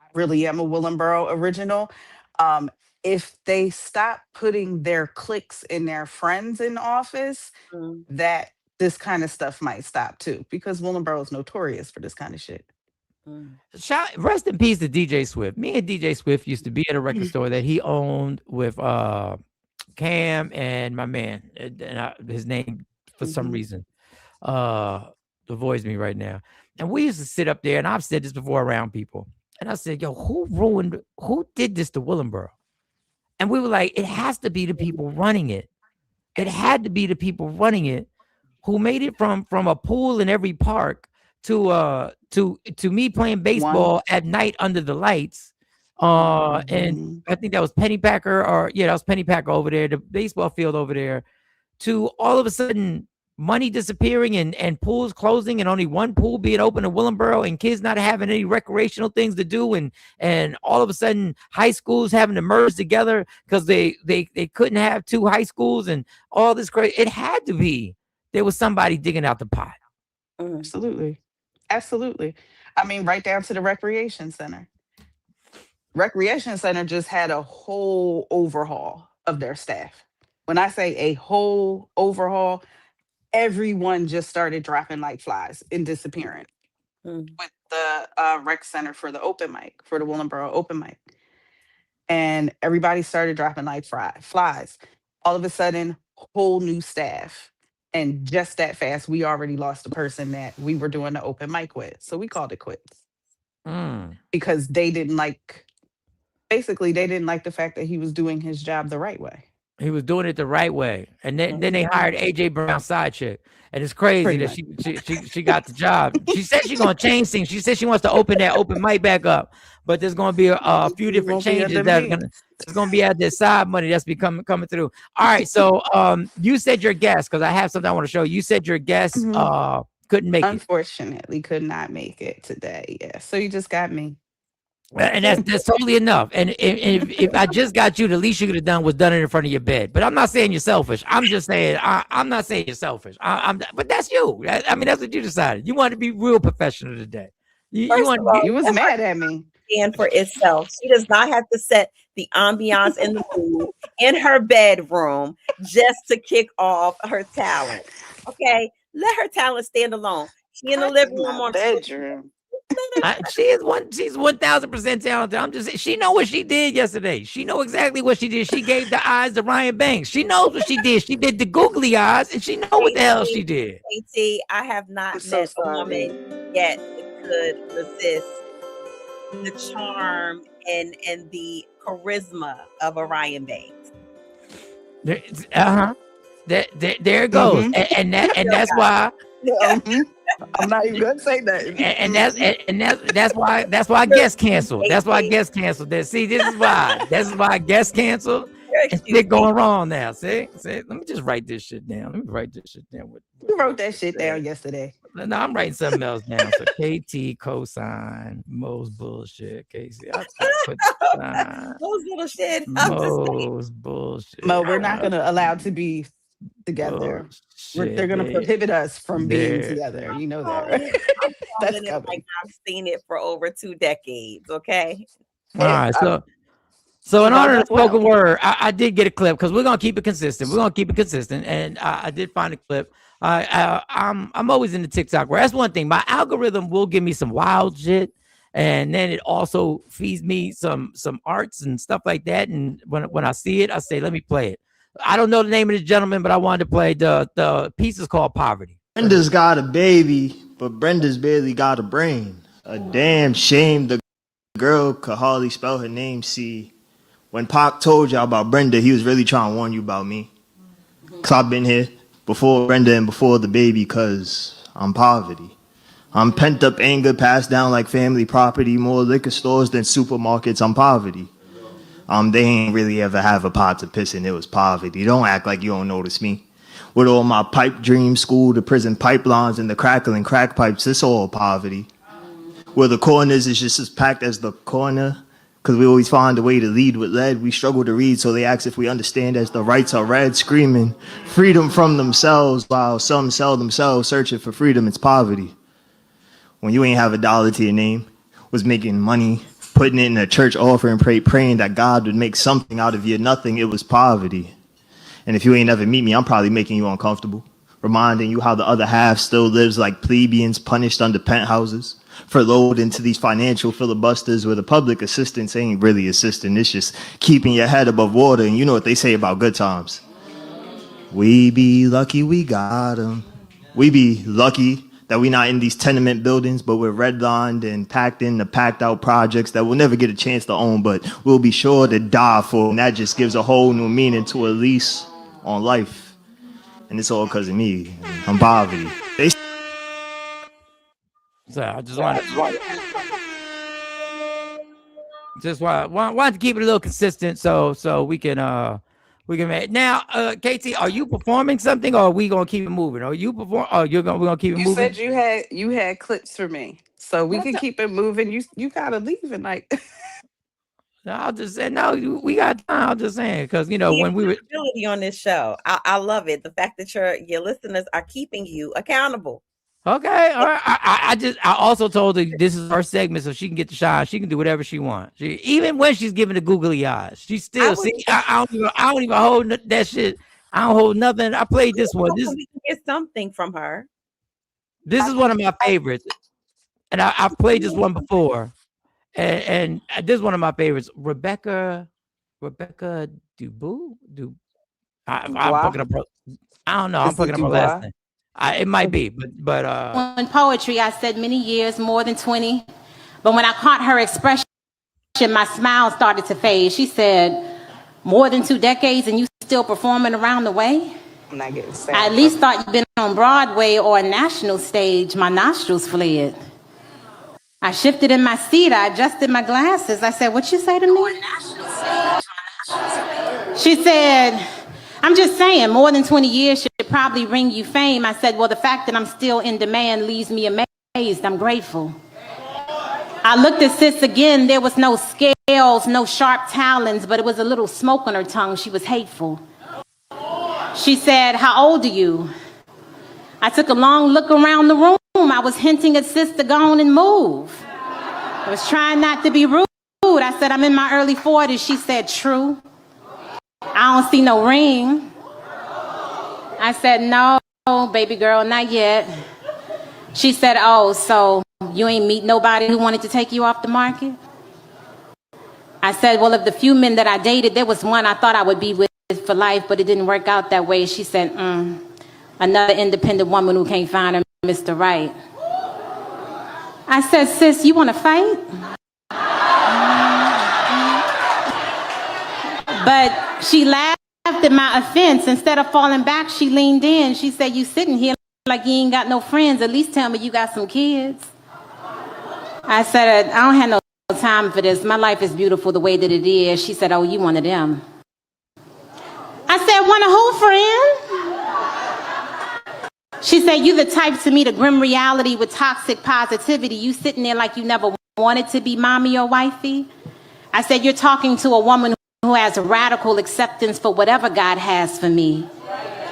I really am a Willenboro original. If they stop putting their cliques and their friends in office, that this kind of stuff might stop too, because Willenboro is notorious for this kind of shit. Rest in peace to DJ Swift. Me and DJ Swift used to be at a record store that he owned with Cam and my man. And his name, for some reason, avoids me right now. And we used to sit up there, and I've said this before around people. And I said, yo, who did this to Willenboro? And we were like, it has to be the people running it. It had to be the people running it who made it from a pool in every park to me playing baseball at night under the lights. And I think that was Pennypacker, that was Pennypacker over there, the baseball field over there, to all of a sudden money disappearing and pools closing and only one pool being open in Willenboro and kids not having any recreational things to do, and all of a sudden high schools having to merge together because they couldn't have two high schools and all this crazy. It had to be there was somebody digging out the pot. Absolutely. I mean, right down to the recreation center. Recreation center just had a whole overhaul of their staff. When I say a whole overhaul, everyone just started dropping like flies and disappearing Mm. with the rec center for the open mic, for the Willenboro open mic. And everybody started dropping like flies. All of a sudden, whole new staff. And just that fast, we already lost the person that we were doing the open mic with. So we called it quits because they didn't like, basically, they didn't like the fact that he was doing his job the right way. He was doing it the right way, and then they hired AJ Brown's side chick, and it's crazy Pretty that she got the job. She said she's gonna change things. She said she wants to open that open mic back up, but there's gonna be a few different Won't be changes under me. that's gonna be at the side money that's coming through. All right, so you said your guest, because I have something I want to show you. You said your guest couldn't make it. Unfortunately, could not make it today. Yeah, so you just got me. And that's totally enough. And if I just got you, the least you could have done was done it in front of your bed. But I'm not saying you're selfish. I'm just saying I'm not saying you're selfish. But that's you. I mean, that's what you decided. You want to be real professional today. You was mad at me. Stand for itself. She does not have to set the ambiance and the mood in her bedroom just to kick off her talent. Okay, let her talent stand alone. She in the living room on bedroom. She's 1,000% talented. I'm just saying, she know what she did yesterday. She know exactly what she did. She gave the eyes to Ryan Banks. She knows what she did. She did the googly eyes, and she know what the hell she did. KT, I have not met a woman yet that could resist the charm and the charisma of a Ryan Banks. There it goes, and that's why. I'm not even gonna say that. And that's why guests canceled. That's why guests canceled. See, this is why guests canceled. And shit going wrong now. See, let me just write this shit down. You wrote that shit down yesterday. No, I'm writing something else down. So KT cosine Mo's bullshit. Casey, I put Those little shit. Mo's bullshit. Mo, we're not gonna allow to be together. They're gonna prohibit us from being together. You know that, right? That's like I've seen it for over 2 decades. Okay. All right, so in honor of spoken word, I did get a clip because we're gonna keep it consistent. And I did find a clip. I'm always into TikTok. Where that's one thing. My algorithm will give me some wild shit, and then it also feeds me some arts and stuff like that. And when I see it, I say, let me play it. I don't know the name of the gentleman, but I wanted to play the piece is called Poverty. Brenda's got a baby, but Brenda's barely got a brain. A damn shame the girl could hardly spell her name. See, when Pac told y'all about Brenda, he was really trying to warn you about me. Cause I've been here before Brenda and before the baby, cause I'm poverty. I'm pent up anger passed down like family property, more liquor stores than supermarkets. I'm poverty. They ain't really ever have a pot to piss in. It was poverty. Don't act like you don't notice me. With all my pipe dreams, school to prison pipelines and the crackling crack pipes, it's all poverty. Where the corners is just as packed as the corner, because we always find a way to lead with lead. We struggle to read, so they ask if we understand as the rights are read, screaming freedom from themselves while some sell themselves, searching for freedom. It's poverty. When you ain't have $1 to your name, was making money, putting it in a church offering, praying that God would make something out of your nothing, it was poverty. And if you ain't ever meet me, I'm probably making you uncomfortable, reminding you how the other half still lives like plebeians punished under penthouses, furloughed into these financial filibusters where the public assistance ain't really assisting. It's just keeping your head above water. And you know what they say about good times. We be lucky we got them. We be lucky that we not in these tenement buildings, but we're redlined and packed in the packed out projects that we'll never get a chance to own, but we'll be sure to die for. And that just gives a whole new meaning to a lease on life. And it's all because of me. I'm poverty. So I just wanted to keep it a little consistent so we can make now. KT, are you performing something, or are we gonna keep it moving? Are you perform? Oh, we're gonna keep it moving. You said you had clips for me, so we can keep it moving. You gotta leave at night. I'll just say no. We got time. I'm just saying because when we were on this show, I love it. The fact that your listeners are keeping you accountable. Okay, all right. I also told her this is her segment, so she can get the shine. She can do whatever she wants. Even when she's giving the googly eyes, she still I don't even hold that shit I don't hold nothing. I played this one. We can get something from her. This is one of my favorites, and I've played this one before, and this is one of my favorites. Rebecca Dubois. I'm fucking up. I don't know. I'm fucking up her last name. It might be, but in poetry, I said many years, more than 20. But when I caught her expression, my smile started to fade. She said, more than 2 decades and you still performing around the way? I'm not getting sad. I at least thought you'd been on Broadway or a national stage. My nostrils fled. I shifted in my seat. I adjusted my glasses. I said, what you say to me? She said, I'm just saying, more than 20 years should probably bring you fame. I said, well, the fact that I'm still in demand leaves me amazed. I'm grateful. I looked at sis again. There was no scales, no sharp talons, but it was a little smoke on her tongue. She was hateful. She said, how old are you? I took a long look around the room. I was hinting at sis to go on and move. I was trying not to be rude. I said, I'm in my early 40s. She said, true. I don't see no ring. I said, no, baby girl, not yet. She said, oh, so you ain't meet nobody who wanted to take you off the market? I said, well, of the few men that I dated, there was one I thought I would be with for life, but it didn't work out that way. She said, another independent woman who can't find her Mr. Right. I said, sis, you want to fight? But she laughed at my offense. Instead of falling back, she leaned in. She said, you sitting here like you ain't got no friends. At least tell me you got some kids. I said, I don't have no time for this. My life is beautiful the way that it is. She said, oh, you one of them. I said, one of who, friend? She said, you the type to meet a grim reality with toxic positivity. You sitting there like you never wanted to be mommy or wifey. I said, you're talking to a woman who has a radical acceptance for whatever God has for me.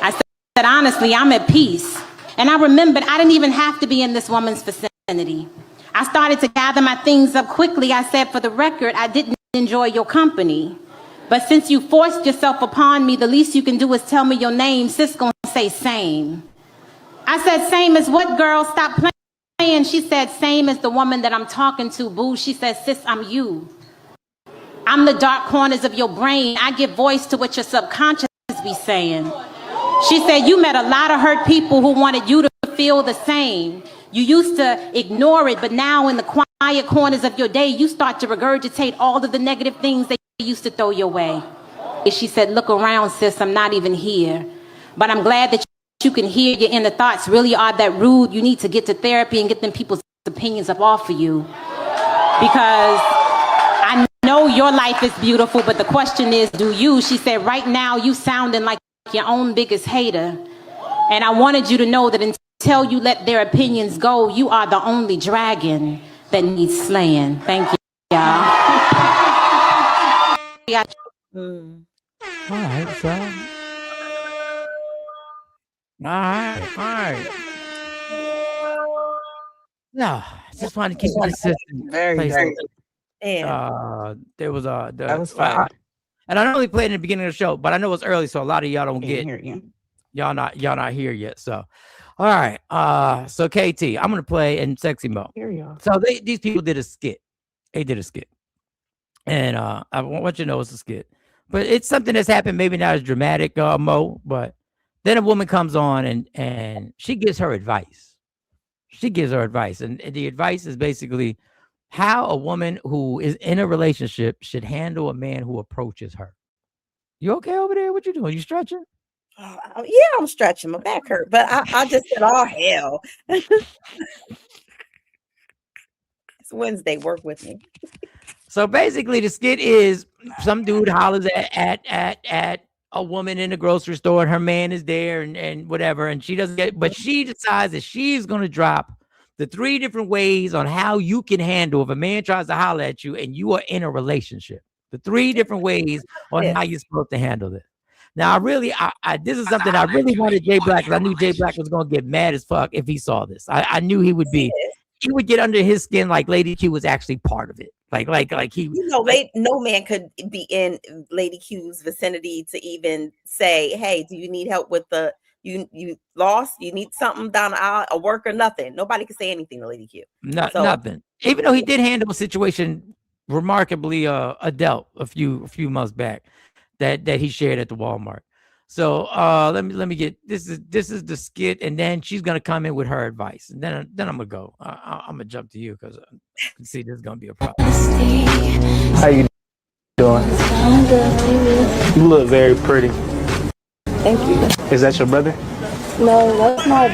I said, honestly, I'm at peace. And I remembered I didn't even have to be in this woman's vicinity. I started to gather my things up quickly. I said, for the record, I didn't enjoy your company. But since you forced yourself upon me, the least you can do is tell me your name. Sis gonna say same. I said, same as what, girl? Stop playing. She said, same as the woman that I'm talking to, boo. She said, sis, I'm you. I'm the dark corners of your brain. I give voice to what your subconscious be saying. She said, you met a lot of hurt people who wanted you to feel the same. You used to ignore it, but now in the quiet corners of your day, you start to regurgitate all of the negative things they used to throw your way. She said, look around, sis, I'm not even here. But I'm glad that you can hear your inner thoughts really are that rude. You need to get to therapy and get them people's opinions up off of you. Because I know your life is beautiful, but the question is, do you? She said, right now, you sounding like your own biggest hater. And I wanted you to know that until you let their opinions go, you are the only dragon that needs slaying. Thank you, y'all. All right, so. All right. No, just wanted to keep it consistent. Very good. There was that was fun. And I normally play it in the beginning of the show, but I know it's early, so a lot of y'all don't get. Y'all not here yet. So, all right. So KT, I'm gonna play in sexy mode. Here you are. So these people did a skit. They did a skit, and I want you to know it's a skit, but it's something that's happened. Maybe not as dramatic, Mo, but then a woman comes on and she gives her advice. She gives her advice, and the advice is basically how a woman who is in a relationship should handle a man who approaches her. You okay over there? What you doing? You stretching? Yeah, I'm stretching. My back hurt, but I just said, oh, hell. It's Wednesday. Work with me. So basically, the skit is some dude hollers at a woman in the grocery store, and her man is there and whatever, and she doesn't get, but she decides that she's going to drop the 3 different ways on how you can handle if a man tries to holler at you and you are in a relationship. The 3 different ways on how you're supposed to handle this. Now, this is something I really wanted Jay Black, because I knew Jay Black was going to get mad as fuck if he saw this. I knew he would get under his skin like Lady Q was actually part of it. Like he, You know, no man could be in Lady Q's vicinity to even say, "Hey, do you need help with the you lost? You need something down the aisle, a work or nothing?" Nobody could say anything to Lady Q. So nothing. Even though he did handle a situation remarkably adult a few months back that he shared at the Walmart. So let me get this is the skit, and then she's gonna come in with her advice, and then I'm gonna go. I'm gonna jump to you because I can see this is gonna be a problem. How you doing? I'm good. You look very pretty. Thank you. Is that your brother? No, that's my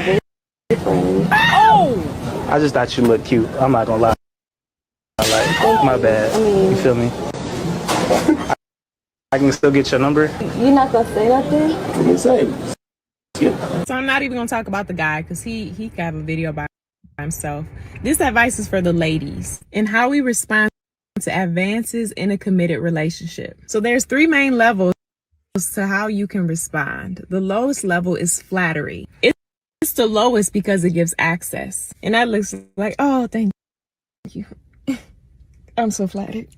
boyfriend. Oh! I just thought you looked cute. I'm not gonna lie. Like, my bad. I mean, you feel me? I can still get your number. You're not gonna say nothing? I can say. Yeah. So I'm not even gonna talk about the guy because he can have a video by himself. This advice is for the ladies and how we respond to advances in a committed relationship. So there's 3 main levels to how you can respond. The lowest level is flattery. It's the lowest because it gives access. And that looks like, oh, thank you. I'm so flattered.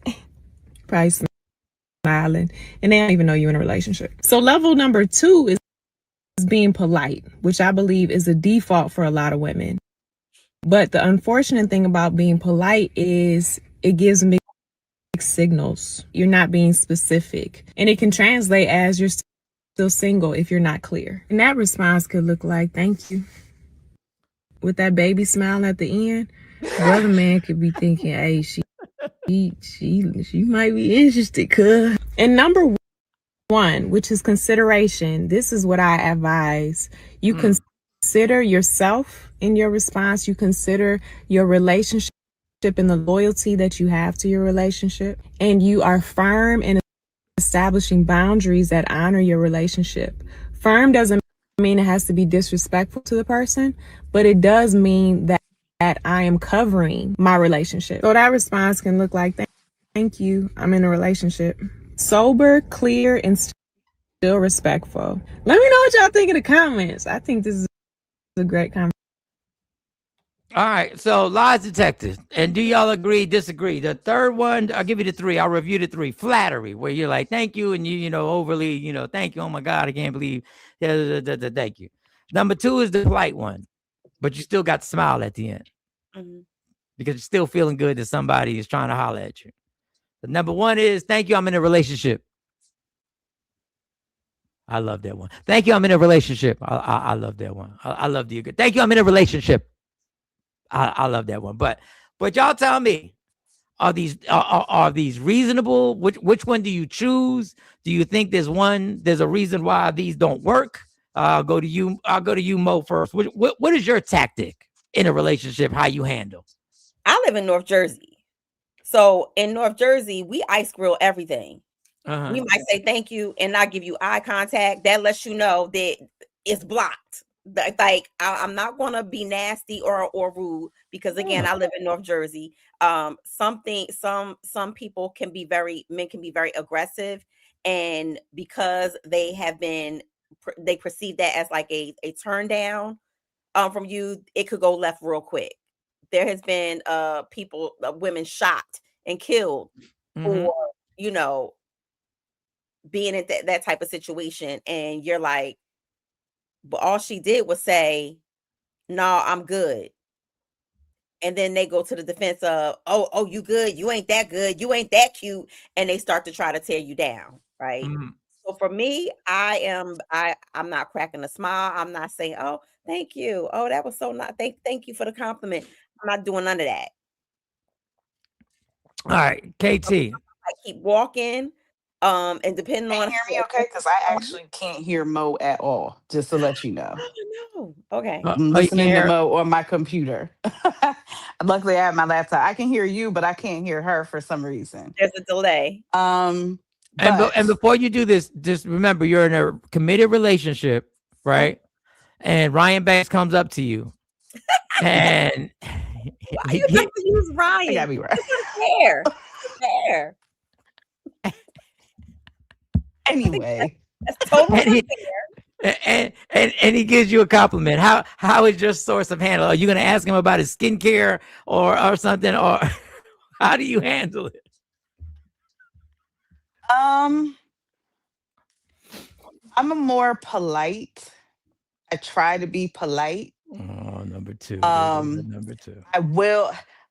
Probably smiling. And they don't even know you're in a relationship. So level number 2 is being polite, which I believe is a default for a lot of women. But the unfortunate thing about being polite is it gives mixed signals. You're not being specific. And it can translate as you're still single if you're not clear. And that response could look like, thank you. With that baby smile at the end, the other man could be thinking, hey, she might be interested, cuz. And number 1, which is consideration. This is what I advise. You consider yourself in your response. You consider your relationship and the loyalty that you have to your relationship. And you are firm in establishing boundaries that honor your relationship. Firm doesn't mean it has to be disrespectful to the person, but it does mean that I am covering my relationship. So that response can look like, thank you, I'm in a relationship. Sober, clear, and still respectful. Let me know what y'all think in the comments. I think this is a great conversation. All right, so lies detected. And do y'all agree, disagree? The third one, I'll give you the 3. I'll review the 3. Flattery, where you're like, thank you, and you overly, thank you. Oh my God, I can't believe. Thank you. Number 2 is the polite one, but you still got to smile at the end because you're still feeling good that somebody is trying to holler at you. The number 1 is, thank you, I'm in a relationship. I love that one. Thank you, I'm in a relationship. I love that one. I love the good. Thank you, I'm in a relationship. I love that one. But y'all tell me, are these reasonable? Which one do you choose? Do you think there's a reason why these don't work? I'll go to you, Mo, first. What is your tactic in a relationship? How you handle? I live in North Jersey. So in North Jersey, we ice grill everything. We might say thank you and not give you eye contact. That lets you know that it's blocked. Like I'm not gonna be nasty or rude because again, I live in North Jersey. Some people can be men can be very aggressive, and because they perceive that as like a turn down from you, it could go left real quick. There has been women shot and killed for being in that type of situation, and you're like, but all she did was say, "No, I'm good." And then they go to the defense of, "Oh, you good? You ain't that good. You ain't that cute," and they start to try to tear you down, right? So for me, I'm not cracking a smile. I'm not saying, "Oh, thank you. Oh, that was so nice. Thank you for the compliment." I'm not doing none of that. All right, KT. I keep walking. And depending on hear me okay, because I actually can't hear Mo at all, just to let you know. Oh, no. Okay. I'm listening to Mo on my computer. Luckily I have my laptop. I can hear you, but I can't hear her for some reason. There's a delay. And before you do this, just remember you're in a committed relationship, right? And Ryan Banks comes up to you and why you have to use Ryan? I gotta be right. Fair. Anyway, that's totally fair. And he gives you a compliment. How is your source of handle? Are you going to ask him about his skincare or something? Or How do you handle it? I'm a more polite. I try to be polite. Oh, number two. Um, Number two.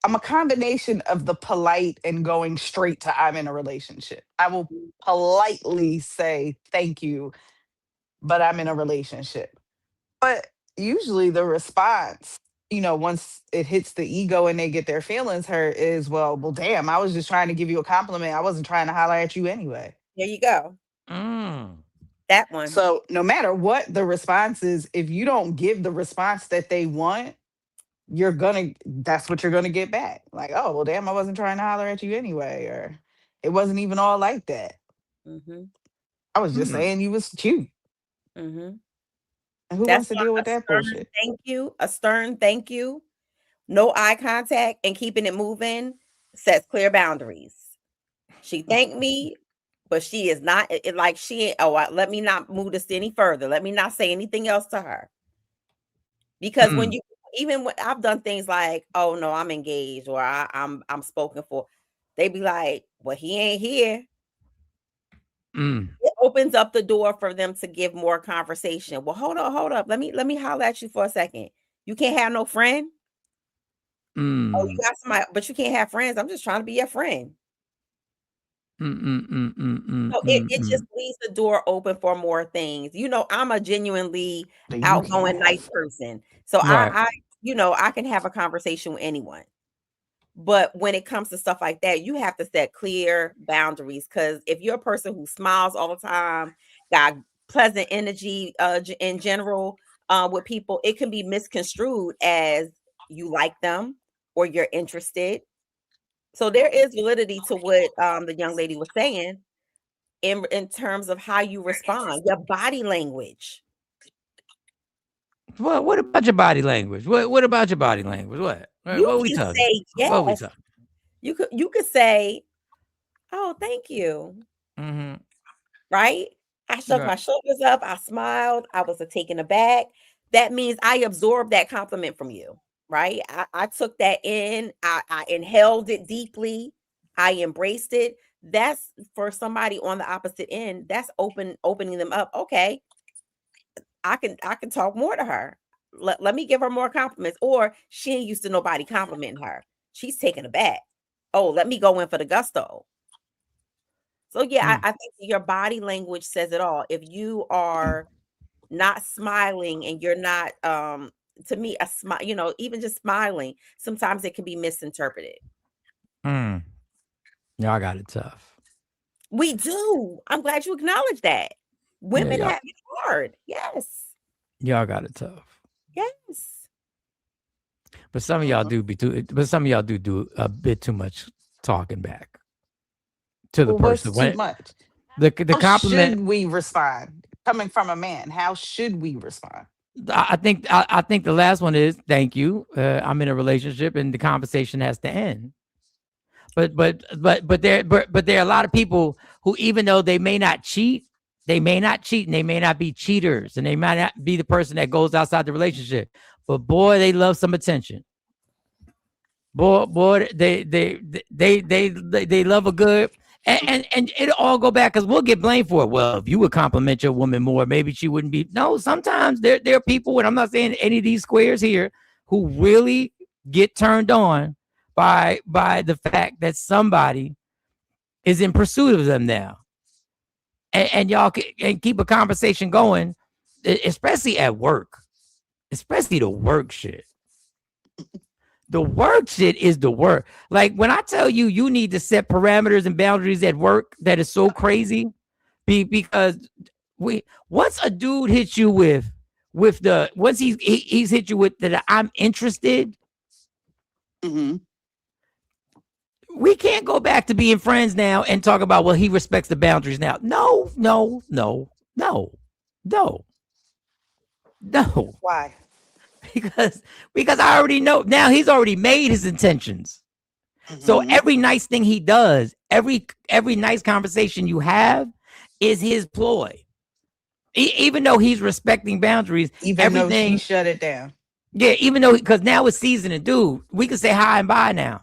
I'm a combination of the polite and going straight to I'm in a relationship. I will politely say thank you, but I'm in a relationship. But usually the response, once it hits the ego and they get their feelings hurt is, well, damn, I was just trying to give you a compliment. I wasn't trying to holler at you anyway. There you go. Mm. That one. So no matter what the response is, if you don't give the response that they want, that's what you're gonna get back. Like, oh, well, damn, I wasn't trying to holler at you anyway, or it wasn't even all like that. Mm-hmm. I was just saying you was cute. Mm-hmm. And who That's wants to why deal with that bullshit? a stern thank you, no eye contact, and keeping it moving sets clear boundaries. She thanked me, but she is not like she. Let me not move this any further. Let me not say anything else to her. Because when you, even when I've done things like, oh no, I'm engaged or I'm spoken for, they be like, well, he ain't here. It opens up the door for them to give more conversation. Well, hold up. Let me holler at you for a second. You can't have no friend. Oh, you got somebody, but you can't have friends. I'm just trying to be your friend. So it just leaves the door open for more things. I'm a genuinely outgoing, nice person. So Right. I can have a conversation with anyone. But when it comes to stuff like that, you have to set clear boundaries. Because if you're a person who smiles all the time, got pleasant energy in general with people, it can be misconstrued as you like them or you're interested. So there is validity to what the young lady was saying in terms of how you respond, your body language. What about your body language? What about your body language? What You are we can talking? say What are we yes. talking? You could say, "Oh, thank you." Mm-hmm. Right? I shook Right. my shoulders up. I smiled. I was taken aback. That means I absorbed that compliment from you. Right? I took that in. I inhaled it deeply. I embraced it. That's for somebody on the opposite end. That's opening them up. Okay, I can talk more to her. Let me give her more compliments. Or she ain't used to nobody complimenting her. She's taken aback. Oh, let me go in for the gusto. So yeah, I think your body language says it all. If you are not smiling and you're not to me a smile, even just smiling, sometimes it can be misinterpreted. Y'all got it tough. We do. I'm glad you acknowledge that. Women y'all- have it hard. Yes. Y'all got it tough. Yes. But some of y'all do do a bit too much talking back to the person. What's too much? The How compliment. should we respond? Coming from a man, how should we respond? I think the last one is thank you. I'm in a relationship and the conversation has to end. But there are a lot of people who, even though they may not cheat and they may not be cheaters and they might not be the person that goes outside the relationship. But boy, they love some attention. Boy, they love a good and it'll all go back because we'll get blamed for it. Well, if you would compliment your woman more, maybe she wouldn't be. No, sometimes there are people, and I'm not saying any of these squares here, who really get turned on by the fact that somebody is in pursuit of them now, and y'all can keep a conversation going, especially at work, especially the work shit. The work shit is the work. Like when I tell you, you need to set parameters and boundaries at work. That is so crazy, because once a dude hits you with once he's hit you with that I'm interested. Mm-hmm. We can't go back to being friends now and talk about, well, he respects the boundaries now. No. Why? Because I already know now. He's already made his intentions. So every nice thing he does, every nice conversation you have is his ploy. Even though he's respecting boundaries, Even though she shut it down. Yeah, even though, because now it's season and dude, we can say hi and bye now.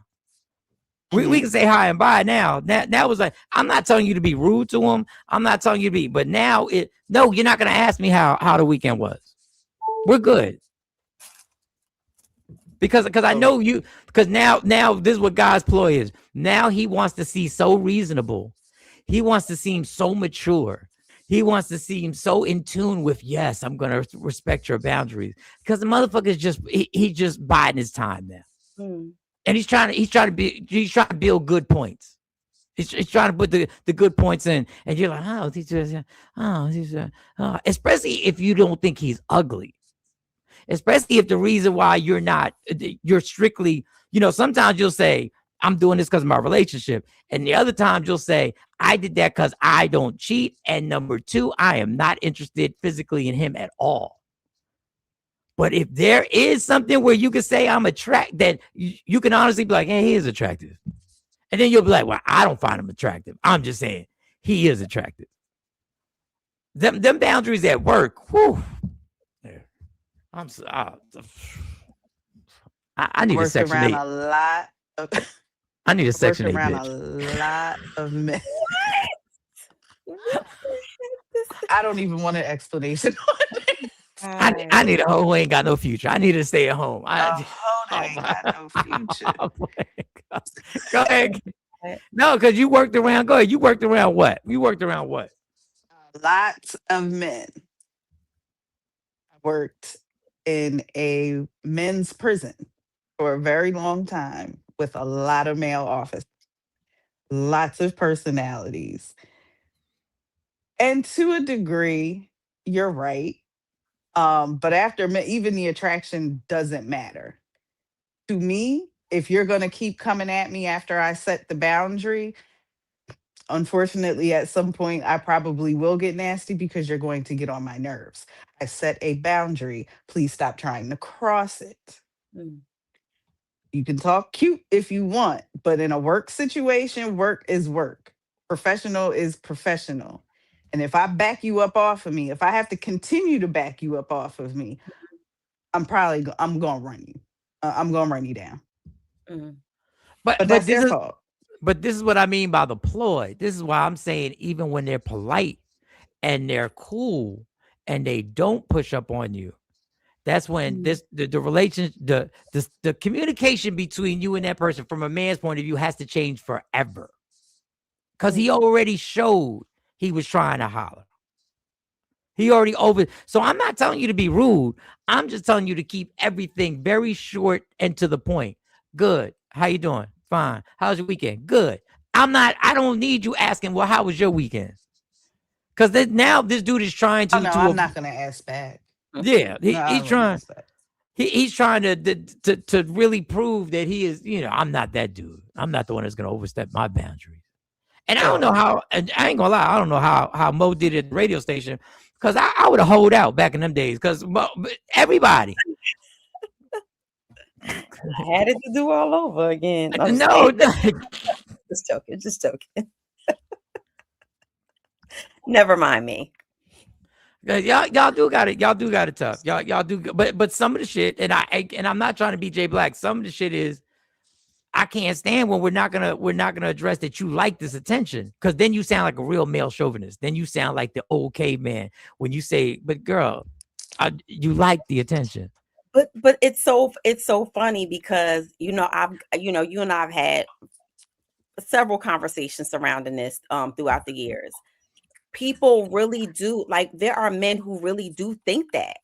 We can say hi and bye now. That was like, I'm not telling you to be rude to him. I'm not telling you to be, but now no, you're not gonna ask me how the weekend was. We're good. Because I know you, because now this is what God's ploy is. Now he wants to see so reasonable. He wants to seem so mature. He wants to seem so in tune with, yes, I'm gonna respect your boundaries. Because the motherfucker's just he's just biding his time now. And he's trying to build good points. He's trying to put the good points in, and you're like, especially if you don't think he's ugly. Especially if the reason why you're strictly, sometimes you'll say, I'm doing this because of my relationship. And the other times you'll say, I did that because I don't cheat. And number two, I am not interested physically in him at all. But if there is something where you can say I'm attracted, then you can honestly be like, hey, he is attractive. And then you'll be like, well, I don't find him attractive. I'm just saying he is attractive. Them boundaries at work, whew. I need a Section 8. A lot of, I need a Section 8, around bitch. a lot of men. I don't even want an explanation on it. I need a hoe who ain't got no future. I need to stay at home. A hoe that ain't got no future. Go ahead. No, because you worked around. Go ahead. You worked around what? You worked around what? Lots of men. I worked in a men's prison for a very long time with a lot of male officers, lots of personalities. And to a degree, you're right. But after even the attraction doesn't matter. To me, if you're going to keep coming at me after I set the boundary, unfortunately, at some point, I probably will get nasty because you're going to get on my nerves. I set a boundary. Please stop trying to cross it. You can talk cute if you want, but in a work situation, work is work. Professional is professional. And if I back you up off of me, if I have to continue to back you up off of me, I'm going to run you. I'm going to run you down. But that's their fault. But this is what I mean by the ploy. This is why I'm saying, even when they're polite and they're cool and they don't push up on you, that's when the relation, the communication between you and that person from a man's point of view has to change forever. Because he already showed he was trying to holler. He already So I'm not telling you to be rude. I'm just telling you to keep everything very short and to the point. Good. How you doing? Fine. How's your weekend? Good. I don't need you asking, well, how was your weekend? Because now this dude is trying to. Oh, no, I'm not going to ask back. Yeah, he's trying. He's trying to really prove that he is. I'm not that dude. I'm not the one that's going to overstep my boundaries. And I don't know how. And I ain't gonna lie. I don't know how Mo did it at the radio station, because I would have holed out back in them days. Because everybody. I had it to do all over again. No, just joking. Never mind me. Y'all do got it. Y'all do got it tough. Y'all do. But some of the shit, and I'm not trying to be Jay Black. Some of the shit is, I can't stand when we're not gonna address that you like this attention, because then you sound like a real male chauvinist. Then you sound like the old caveman when you say, "But girl, you like the attention." But it's so funny because you and I have had several conversations surrounding this throughout the years. People really do, like, there are men who really do think that.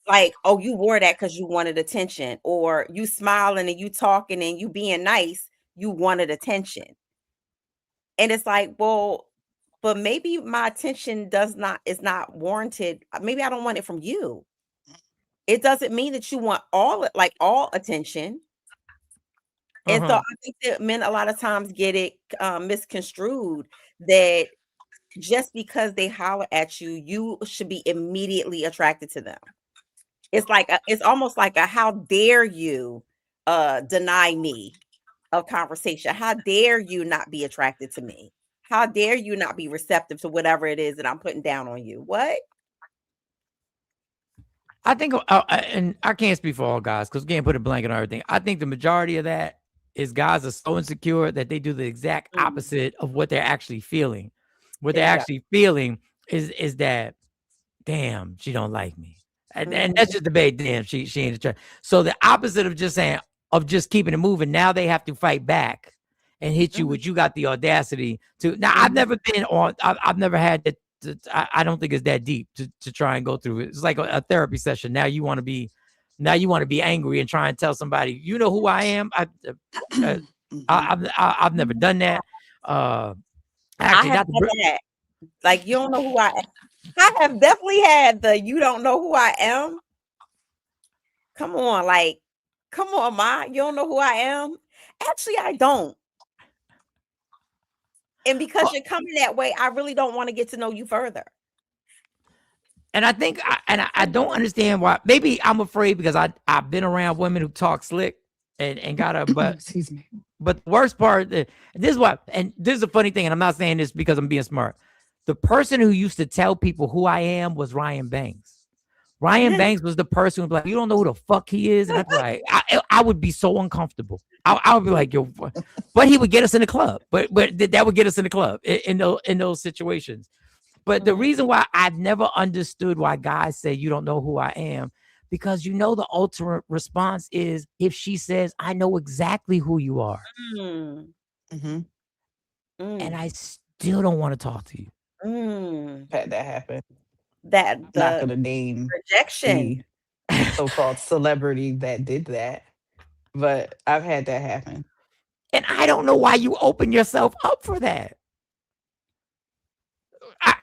Like, oh, you wore that because you wanted attention, or you smiling and you talking and you being nice, you wanted attention. And it's like, well, but maybe my attention is not warranted. Maybe I don't want it from you. It doesn't mean that you want all attention. And so I think that men a lot of times get it misconstrued that just because they holler at you, you should be immediately attracted to them. It's like it's almost like a how dare you deny me of conversation? How dare you not be attracted to me? How dare you not be receptive to whatever it is that I'm putting down on you? What? I think, and I can't speak for all guys because we can't put a blanket on everything. I think the majority of that is guys are so insecure that they do the exact opposite of what they're actually feeling. What they're There you go. actually feeling is that, damn, she don't like me. And Mhm. that's just the bait. Damn, she ain't attracted. So the opposite of just saying, of just keeping it moving, now they have to fight back and hit you with, you got the audacity to. Now I've never been on, I've never had that. I don't think it's that deep to try and go through it. It's like a therapy session. Now you want to be angry and try and tell somebody, you know who I am. I've never done that. I Actually, have not had that. Like, you don't know who I am. I have definitely had the you don't know who I am. Come on, like, come on, Ma. You don't know who I am? Actually, I don't. And because you're coming that way, I really don't want to get to know you further. And I think, I don't understand why. Maybe I'm afraid because I've been around women who talk slick and got a, but excuse me. But the worst part, this is what, and this is a funny thing, and I'm not saying this because I'm being smart. The person who used to tell people who I am was Ryan Banks. Ryan Banks was the person who'd be like, you don't know who the fuck he is? And I'd be like, I would be so uncomfortable. I would be like, yo, but he would get us in the club. But that would get us in the club in those situations. But the reason why I've never understood why guys say you don't know who I am, because you know the ultimate response is if she says, I know exactly who you are. And I still don't want to talk to you. Had that happen. That I'm not gonna name rejection. the so-called celebrity that did that, but I've had that happen. And I don't know why you open yourself up for that.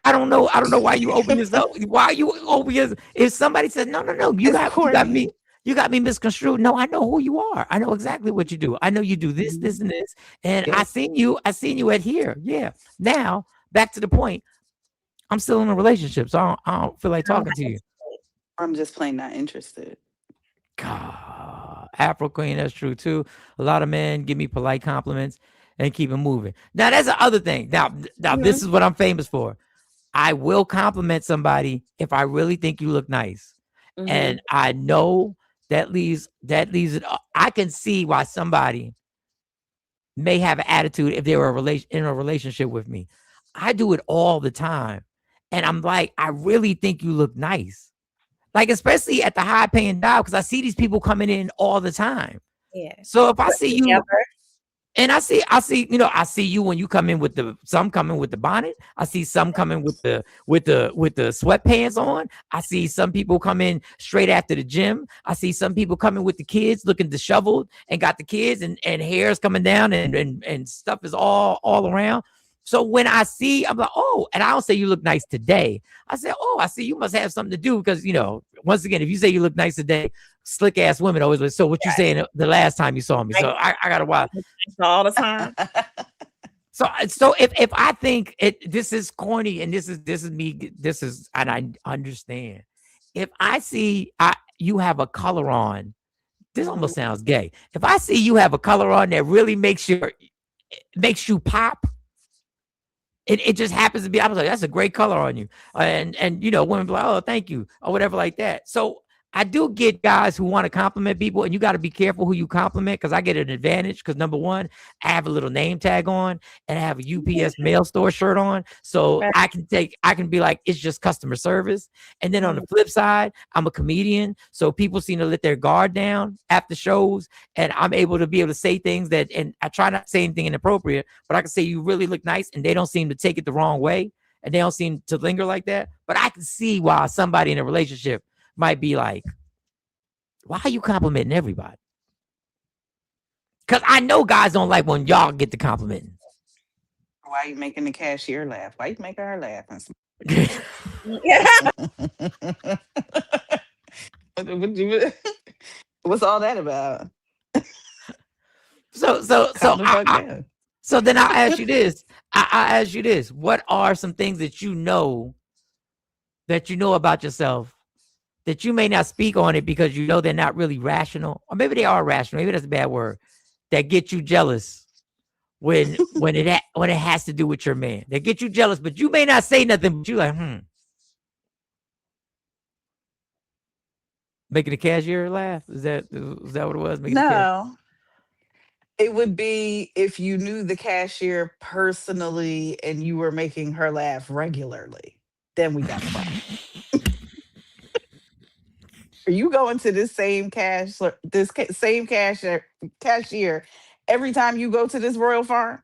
I don't know. I don't know why you open yourself. Why you open yourself? If somebody says, no, you got me. You got me misconstrued. No, I know who you are. I know exactly what you do. I know you do this, this, and this. And I seen you at here. Yeah. Now, back to the point. I'm still in a relationship, so I don't feel like talking to you. I'm just plain not interested. God, Afro Queen, that's true too. A lot of men give me polite compliments and keep it moving. Now, that's the other thing. Now, this is what I'm famous for. I will compliment somebody if I really think you look nice. And I know that leaves it. I can see why somebody may have an attitude if they were in a relationship with me. I do it all the time. And I'm like, I really think you look nice. Like, especially at the high paying job, because I see these people coming in all the time. Yeah. So if I see you, and I see, I see you when you come in with some coming with the bonnet. I see some coming with the sweatpants on. I see some people come in straight after the gym. I see some people coming with the kids looking disheveled and got the kids and hair's coming down and stuff is all around. So when I see, I'm like, oh, and I don't say you look nice today. I say, oh, I see you must have something to do because, once again, if you say you look nice today, slick ass women always like, so what you saying the last time you saw me? So I got to watch all the time. So if I think this is corny and this is me, and I understand. If I see you have a color on, this almost sounds gay. If I see you have a color on that really makes you pop, it just happens to be, I was like, that's a great color on you. And women be like, oh, thank you, or whatever like that. So I do get guys who want to compliment people, and you got to be careful who you compliment because I get an advantage because number one, I have a little name tag on and I have a UPS mail store shirt on. So I can be like, it's just customer service. And then on the flip side, I'm a comedian. So people seem to let their guard down after shows, and I'm able to say things and I try not to say anything inappropriate, but I can say you really look nice and they don't seem to take it the wrong way and they don't seem to linger like that. But I can see why somebody in a relationship might be like, why are you complimenting everybody? Because I know guys don't like when y'all get the complimenting. Why are you making the cashier laugh? Why you making her laugh? What's all that about? So then I'll ask you this. I ask you this. What are some things that you know about yourself that you may not speak on it because you know they're not really rational, or maybe they are rational, maybe that's a bad word, that get you jealous when it has to do with your man. They get you jealous, but you may not say nothing, but you like, Making the cashier laugh? Is that what it was? No. It would be if you knew the cashier personally and you were making her laugh regularly. Then we got a problem. Are you going to this same same cashier every time you go to this Royal Farm?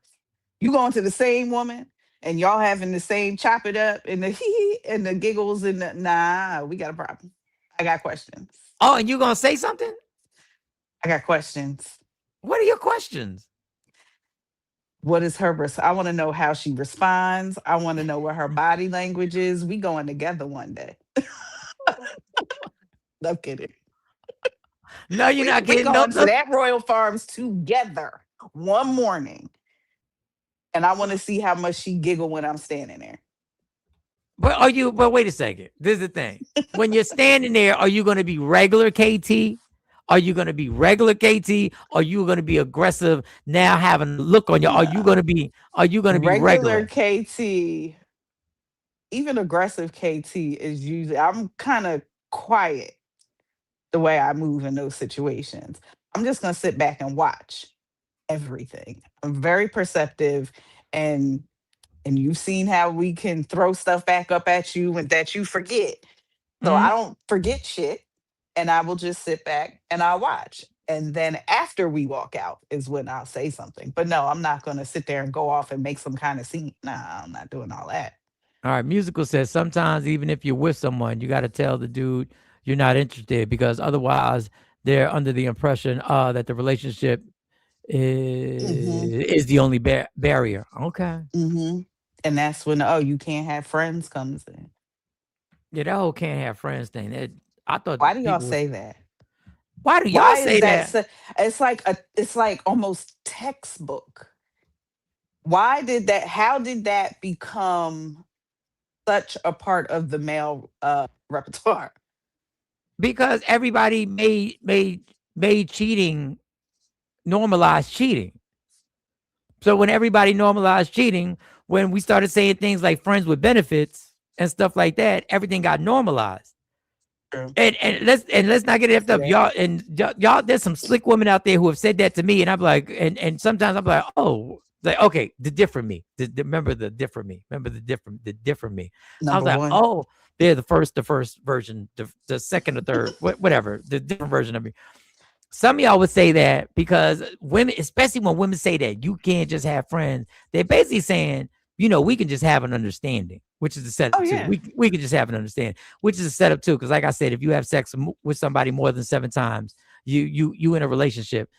You going to the same woman and y'all having the same chop it up and the hee and the giggles and the nah, we got a problem. I got questions. Oh, and you gonna say something? I got questions. What are your questions? What is I want to know how she responds. I want to know what her body language is. We going together one day. I'm kidding. No, you're not We kidding. No, going to that Royal Farms together one morning. And I want to see how much she giggle when I'm standing there. But wait a second. This is the thing. When you're standing there, are you going to be regular KT? Are you going to be regular KT? Are you going to be aggressive now having a look on you? Are you going to be regular? KT, even aggressive KT is usually, I'm kind of quiet the way I move in those situations. I'm just going to sit back and watch everything. I'm very perceptive, and you've seen how we can throw stuff back up at you and that you forget. So I don't forget shit, and I will just sit back and I'll watch. And then after we walk out is when I'll say something. But no, I'm not going to sit there and go off and make some kind of scene. Nah, I'm not doing all that. All right. Musical says sometimes even if you're with someone, you got to tell the dude you're not interested because otherwise they're under the impression that the relationship is the only barrier. Okay. Mm-hmm. And that's when, you can't have friends comes in. Yeah, that whole can't have friends thing. I thought. Why do y'all say that? Why do y'all say that? It's like almost textbook. Why did that? How did that become such a part of the male repertoire? Because everybody made cheating normalized cheating. So when everybody normalized cheating, when we started saying things like friends with benefits and stuff like that, everything got normalized. True. And let's not get it up. Y'all, there's some slick women out there who have said that to me, and I'm like, and sometimes I'm like, oh, like okay, the different me. Remember the different me. Remember the different me. I was like, oh, they're the first version, the second or third, whatever, the different version of me. Some of y'all would say that because women, especially when women say that you can't just have friends, they're basically saying, we can just have an understanding, which is the setup too. Yeah. We can just have an understanding, which is a setup too. Because like I said, if you have sex with somebody more than 7 times, you in a relationship.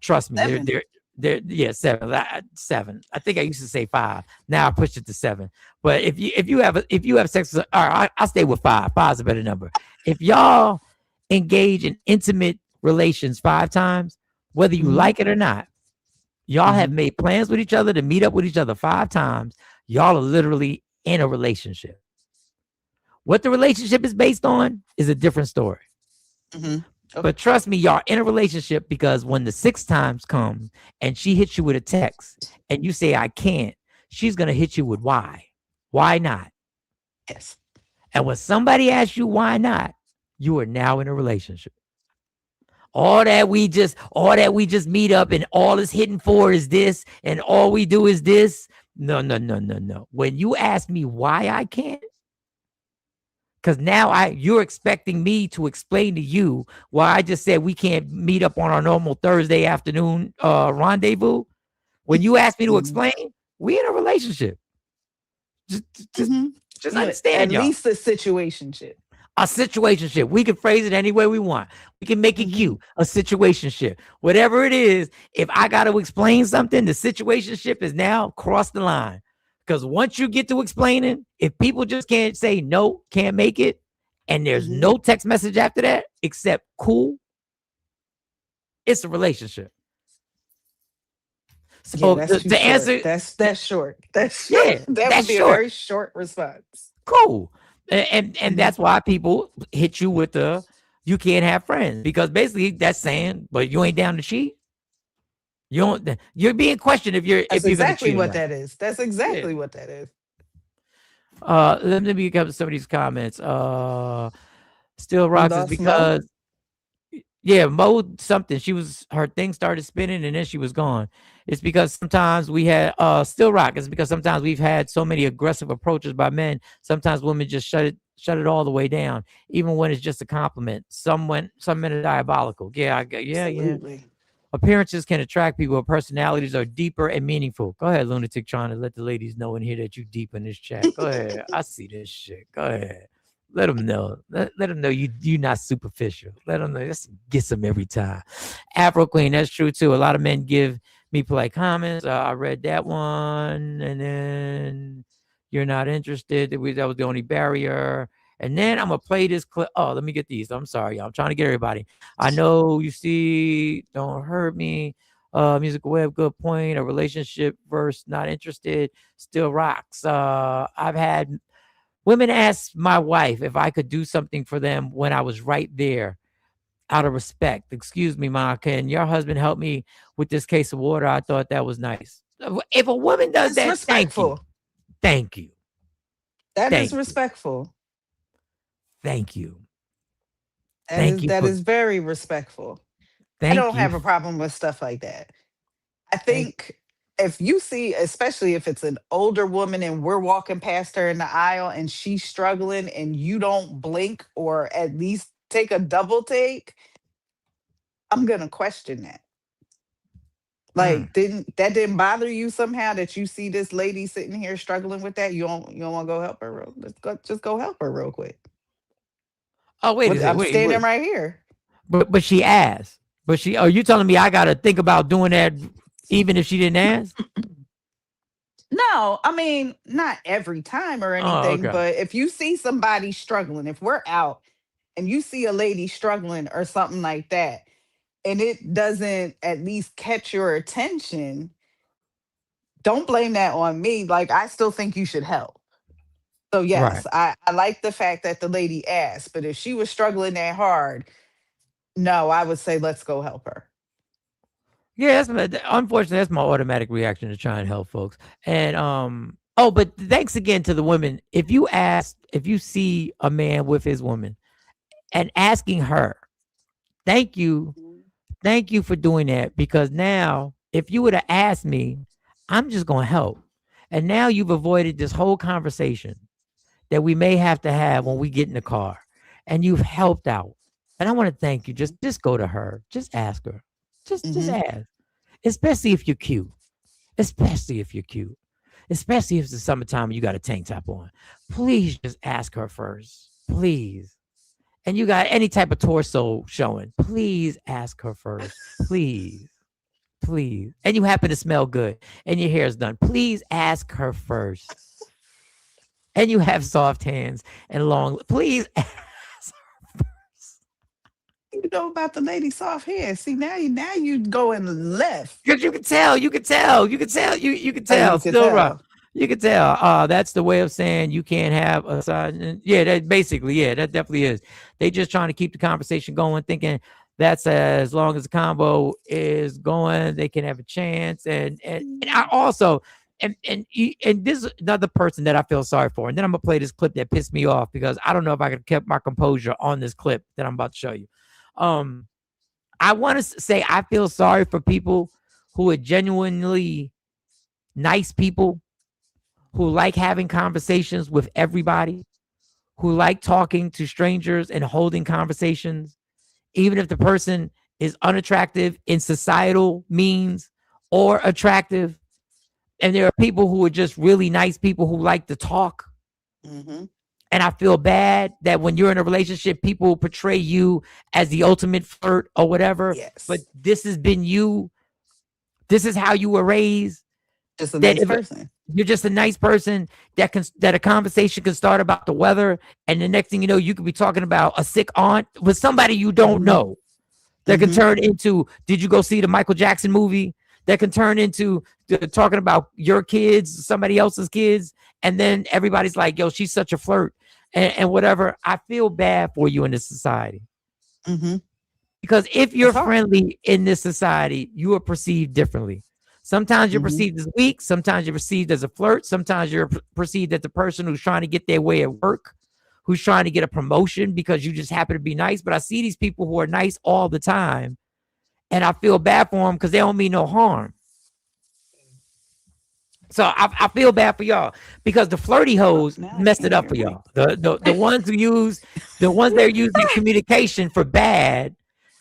Trust me, 7. they're 7. I think I used to say 5. Now I pushed it to 7. But if you have sex, all right, I'll stay with 5. 5 is a better number. If y'all engage in intimate relations 5 times, whether you like it or not, y'all have made plans with each other to meet up with each other 5 times. Y'all are literally in a relationship. What the relationship is based on is a different story. Okay. But trust me, y'all in a relationship because when the 6 times come and she hits you with a text and you say, I can't, she's going to hit you with why. Why not? Yes. And when somebody asks you why not, you are now in a relationship. All that we just meet up and all it's hidden for is this and all we do is this. No. When you ask me why I can't, because now you're expecting me to explain to you why I just said we can't meet up on our normal Thursday afternoon rendezvous. When you ask me to explain, we in a relationship. Just understand, at least a situationship. A situationship. We can phrase it any way we want. We can make it cute. A situationship. Whatever it is, if I got to explain something, the situationship is now crossed the line. Because once you get to explaining, if people just can't say no, can't make it, and there's no text message after that, except cool, it's a relationship. So that's to answer, that's short. That's short. Yeah, that would be a very short response. Cool. And that's why people hit you with you can't have friends, because basically that's saying, but you ain't down to cheat. You're being questioned if you're exactly what that is. That's exactly what that is. Let me get some of these comments. Still rocks is because Yeah, mode something. Her thing started spinning and then she was gone. It's because sometimes we had still rock. It's because sometimes we've had so many aggressive approaches by men. Sometimes women just shut it all the way down, even when it's just a compliment. Some men are diabolical. Yeah, yeah. Appearances can attract people. Personalities are deeper and meaningful. Go ahead, lunatic, trying to let the ladies know in here that you deep in this chat. Go ahead. I see this shit. Go ahead. Let them know. Let them know you not superficial. Let them know. Let's get some every time. Afro Queen, that's true too. A lot of men give me polite comments. I read that one, and then you're not interested. That was the only barrier. And then I'm gonna play this clip. Oh, let me get these. I'm sorry, y'all. I'm trying to get everybody. I know you see, don't hurt me. Musical web, good point. A relationship versus not interested still rocks. I've had women ask my wife if I could do something for them when I was right there out of respect. Excuse me, Ma, can your husband help me with this case of water? I thought that was nice. If a woman does That's that, thank you. respectful. Thank you. That is Thank you. respectful. Thank you. That is very respectful. I Thank don't you. have a problem with stuff like that. I think if you see, especially if it's an older woman and we're walking past her in the aisle and she's struggling and you don't blink or at least take a double take, I'm gonna question that. Like, didn't bother you somehow that you see this lady sitting here struggling with that? You don't want to go help her? Just go help her real quick. Oh, wait a second. I'm standing Wait. right here. But she asked. Are you telling me I gotta think about doing that even if she didn't ask? No, I mean, not every time or Oh, anything, okay. but if you see somebody struggling, if we're out and you see a lady struggling or something like that, and it doesn't at least catch your attention, don't blame that on me. Like, I still think you should help. So Right. yes, I like the fact that the lady asked, but if she was struggling that hard, no, I would say let's go help her. Yeah, unfortunately, that's my automatic reaction to try and help folks. And oh, but thanks again to the women. If you see a man with his woman and asking her, thank you for doing that, because now if you would have asked me, I'm just gonna help. And now you've avoided this whole conversation that we may have to have when we get in the car, and you've helped out. And I want to thank you. Just go to her. Just ask her. Just ask. Especially if you're cute. Especially if you're cute. Especially if it's the summertime and you got a tank top on. Please just ask her first. Please. And you got any type of torso showing. Please ask her first. Please. Please. And you happen to smell good and your hair is done. Please ask her first. And you have soft hands and long. Please ask her first. You know about the lady soft hair. See, now you going left. Because you can tell. You can Still tell. right. You can tell. That's the way of saying you can't have a side. Yeah, that definitely is. They just trying to keep the conversation going, thinking that's as long as the combo is going, they can have a chance. And I also and this is another person that I feel sorry for. And then I'm gonna play this clip that pissed me off because I don't know if I could have kept my composure on this clip that I'm about to show you. I want to say I feel sorry for people who are genuinely nice people, who like having conversations with everybody, who like talking to strangers and holding conversations, even if the person is unattractive in societal means or attractive. And there are people who are just really nice people who like to talk. And I feel bad that when you're in a relationship, people portray you as the ultimate flirt or whatever. Yes. But this has been you. This is how you were raised. Just a nice person. You're just a nice person that a conversation can start about the weather, and the next thing you know, you could be talking about a sick aunt with somebody you don't know. That can turn into, did you go see the Michael Jackson movie? That can turn into talking about your kids, somebody else's kids, and then everybody's like, yo, she's such a flirt and whatever. I feel bad for you in this society. Because if you're friendly in this society, you are perceived differently. Sometimes you're perceived as weak. Sometimes you're perceived as a flirt. Sometimes you're perceived as the person who's trying to get their way at work, who's trying to get a promotion because you just happen to be nice. But I see these people who are nice all the time, and I feel bad for them because they don't mean no harm. So I feel bad for y'all because the flirty hoes messed it up for y'all. The ones who use the ones they're using communication for bad,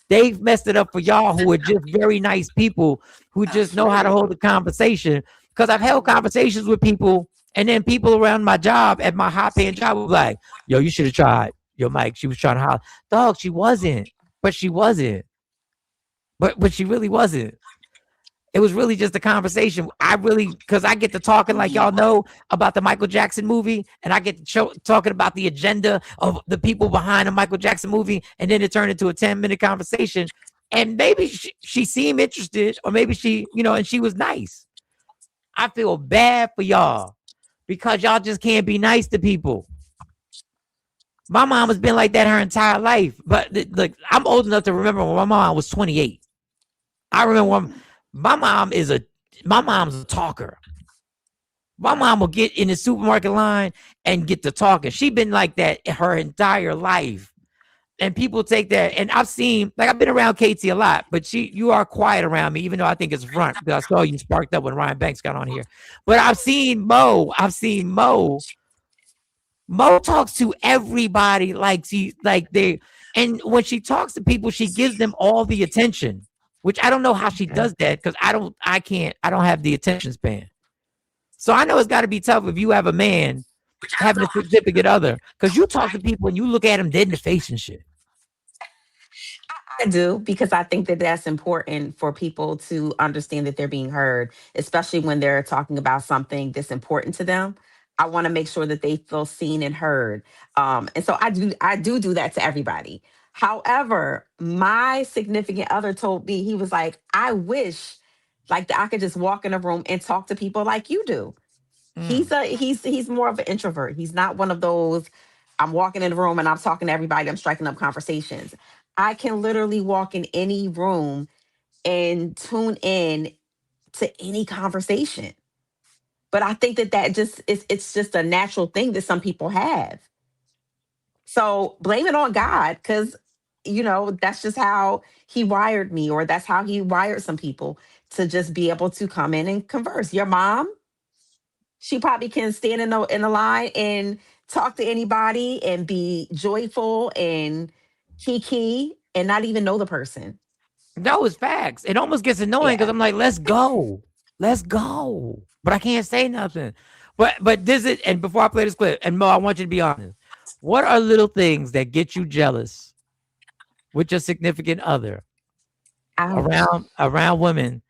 they've messed it up for y'all who are just very nice people who just know how to hold a conversation. Because I've held conversations with people, and then people around my job at my high paying job were like, "Yo, you should have tried." Yo, Mike, she was trying to holler. Dog, she wasn't, but she wasn't, but she really wasn't. It was really just a conversation. Because I get to talking, like y'all know, about the Michael Jackson movie, and I get to talking about the agenda of the people behind the Michael Jackson movie, and then it turned into a 10-minute conversation. And maybe she seemed interested, or maybe she, and she was nice. I feel bad for y'all because y'all just can't be nice to people. My mom has been like that her entire life, but like I'm old enough to remember when my mom was 28. I remember when my mom's a talker. My mom will get in the supermarket line and get to talking. She's been like that her entire life. And people take that. And I've been around Katie a lot, but you are quiet around me, even though I think it's front, because I saw you sparked up when Ryan Banks got on here. But I've seen Mo. Mo talks to everybody and when she talks to people, she gives them all the attention. Which I don't know how she does that because I don't have the attention span. So I know it's got to be tough if you have a man having a significant other because you talk to people and you look at them dead in the face and shit. I do, because I think that that's important for people to understand that they're being heard, especially when they're talking about something that's important to them. I want to make sure that they feel seen and heard. And so I do that to everybody. However, my significant other told me, he was like, I wish like that I could just walk in a room and talk to people like you do. He's more of an introvert. He's not one of those, I'm walking in the room and I'm talking to everybody, I'm striking up conversations. I can literally walk in any room and tune in to any conversation. But I think that just it's just a natural thing that some people have. So blame it on God, because that's just how he wired me, or that's how he wired some people to just be able to come in and converse. Your mom, she probably can stand in the line and talk to anybody and be joyful and kiki and not even know the person. No, it's facts. It almost gets annoying because I'm like, let's go. But I can't say nothing. But this is, and before I play this clip, and Mo, I want you to be honest. What are little things that get you jealous with your significant other around women,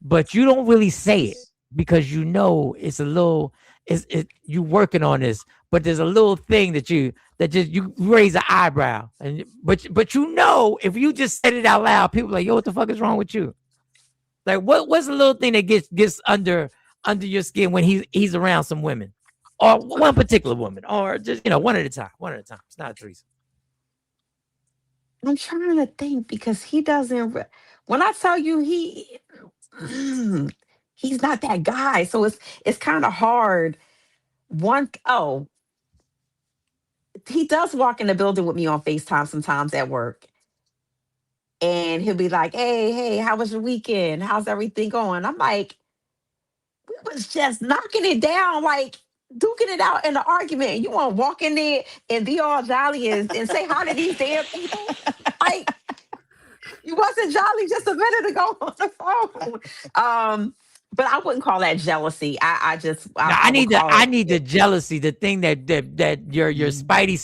but you don't really say it because it's a little, you working on this, but there's a little thing that you raise an eyebrow, but if you just said it out loud, people are like, yo, what the fuck is wrong with you? Like what's the little thing that gets under your skin when he's around some women, or one particular woman, or just one at a time. It's not a threesome. I'm trying to think, because he doesn't. When I tell you he's not that guy, so it's kind of hard. He does walk in the building with me on FaceTime sometimes at work, and he'll be like, "Hey, how was your weekend? How's everything going?" I'm like, "We was just knocking it down, like duking it out in an argument. You want to walk in there and be all jolly and say hi to these damn people? Like, you wasn't jolly just a minute ago on the phone." But I wouldn't call that jealousy. I would call I it. need the jealousy, the thing that your spidey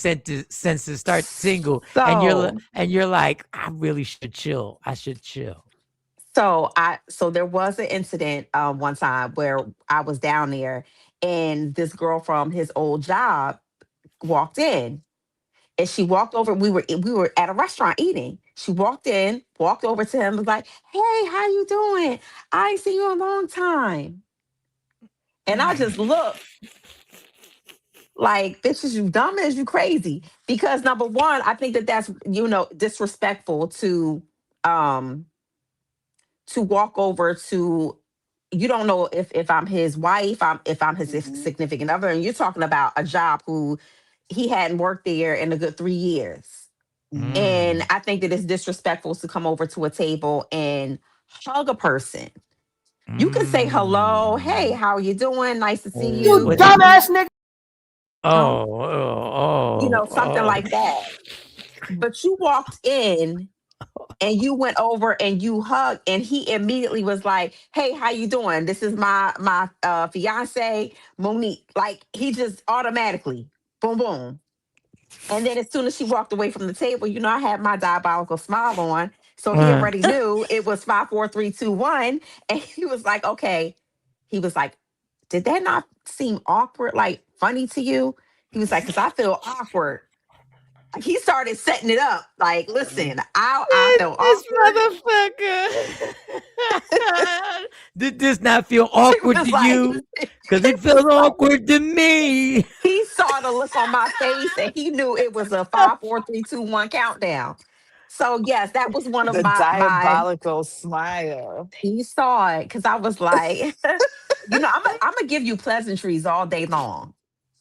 senses start to tingle, and you're like, I really should chill. I should chill. So there was an incident one time where I was down there, and this girl from his old job walked in, and she walked over. We were at a restaurant eating. She walked in, walked over to him, was like, "Hey, how you doing? I ain't seen you in a long time." And I just looked like, "Bitch, is you dumb? Is you crazy?" Because number one, I think that's disrespectful to walk over to. You don't know if I'm his wife, if I'm his significant other, and you're talking about a job who he hadn't worked there in a good 3 years. And I think that it's disrespectful to come over to a table and hug a person. You can say hello, hey, how are you doing? Nice to see You you. dumbass nigga. Something Oh. like that. But you walked in and you went over and you hugged, and he immediately was like, hey, how you doing? This is my fiance, Monique. Like, he just automatically, boom, boom. And then as soon as she walked away from the table, I had my diabolical smile on. So he already knew it was 5, 4, 3, 2, 1. And he was like, okay. He was like, did that not seem awkward, like funny to you? He was like, because I feel awkward. He started setting it up. Like, listen, I feel This awkward. motherfucker. Did this not feel awkward was to like- you? Because it feels awkward to me. He saw the look on my face and he knew it was a 5, 4, 3, 2, 1 countdown. So yes, that was one of The my diabolical smile. He saw it because I was like, I'm gonna give you pleasantries all day long.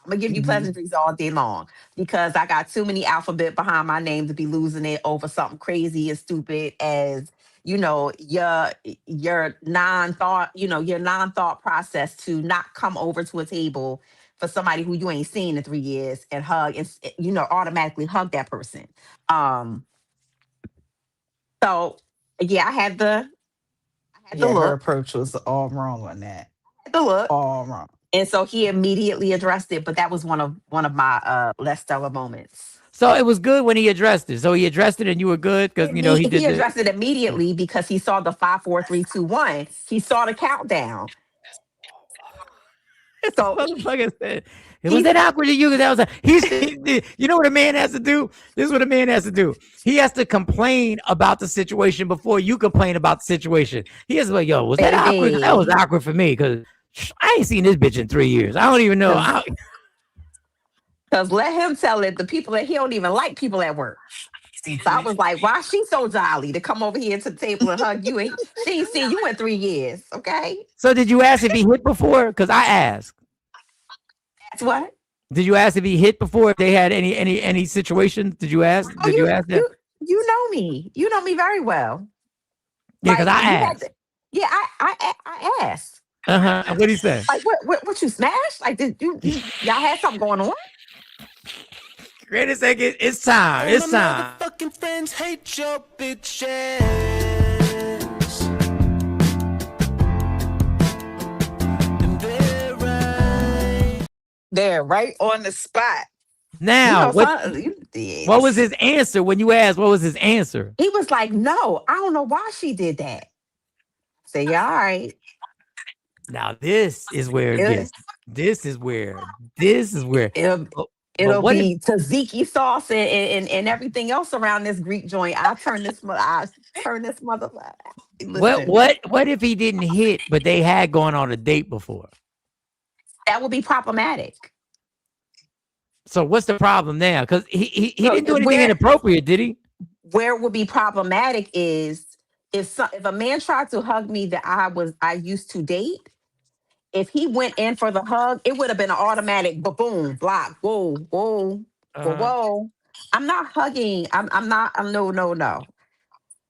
I'm gonna give you pleasantries all day long because I got too many alphabet behind my name to be losing it over something crazy and stupid as your non-thought process to not come over to a table for somebody who you ain't seen in 3 years and hug and automatically hug that person. So yeah, I had the Yeah, her look. approach was all wrong on that. The look. All wrong. And so he immediately addressed it, but that was one of my less stellar moments. So it was good when he addressed it. So he addressed it and you were good because, he did He addressed it immediately because he saw the 5, 4, 3, 2, 1. He saw the countdown. So motherfucker said, was that awkward to you? That was you know what a man has to do? This is what a man has to do. He has to complain about the situation before you complain about the situation. He has to be like, yo, was that awkward? That was awkward for me because I ain't seen this bitch in 3 years. I don't even know. Because let him tell it, the people that he don't even like people at work. So I was like, why she so jolly to come over here to the table and hug you? And she ain't seen you in 3 years, okay? So did you ask if he hit before? Because I asked. That's what? Did you ask if he hit before? If they had any situations? Did you ask? Did you ask that? You know me. You know me very well. Yeah, because I asked. I asked. And what did he say? Like, what you smashed? Like, did y'all had something going on? Wait a second. It's time. It's time. Fucking friends hate your bitches. And they're right on the spot. Now, what was his answer when you asked? What was his answer? He was like, "No, I don't know why she did that." I said, "Yeah, all right." Now this is where it gets. This is where it'll be tzatziki sauce and everything else around this Greek joint. I turn this mother. What if he didn't hit, but they had gone on a date before? That would be problematic. So what's the problem now? Because he didn't do anything inappropriate, did he? Where it would be problematic is if a man tried to hug me that I used to date. If he went in for the hug, it would have been an automatic boom, block, whoa. I'm not hugging. I'm not. No.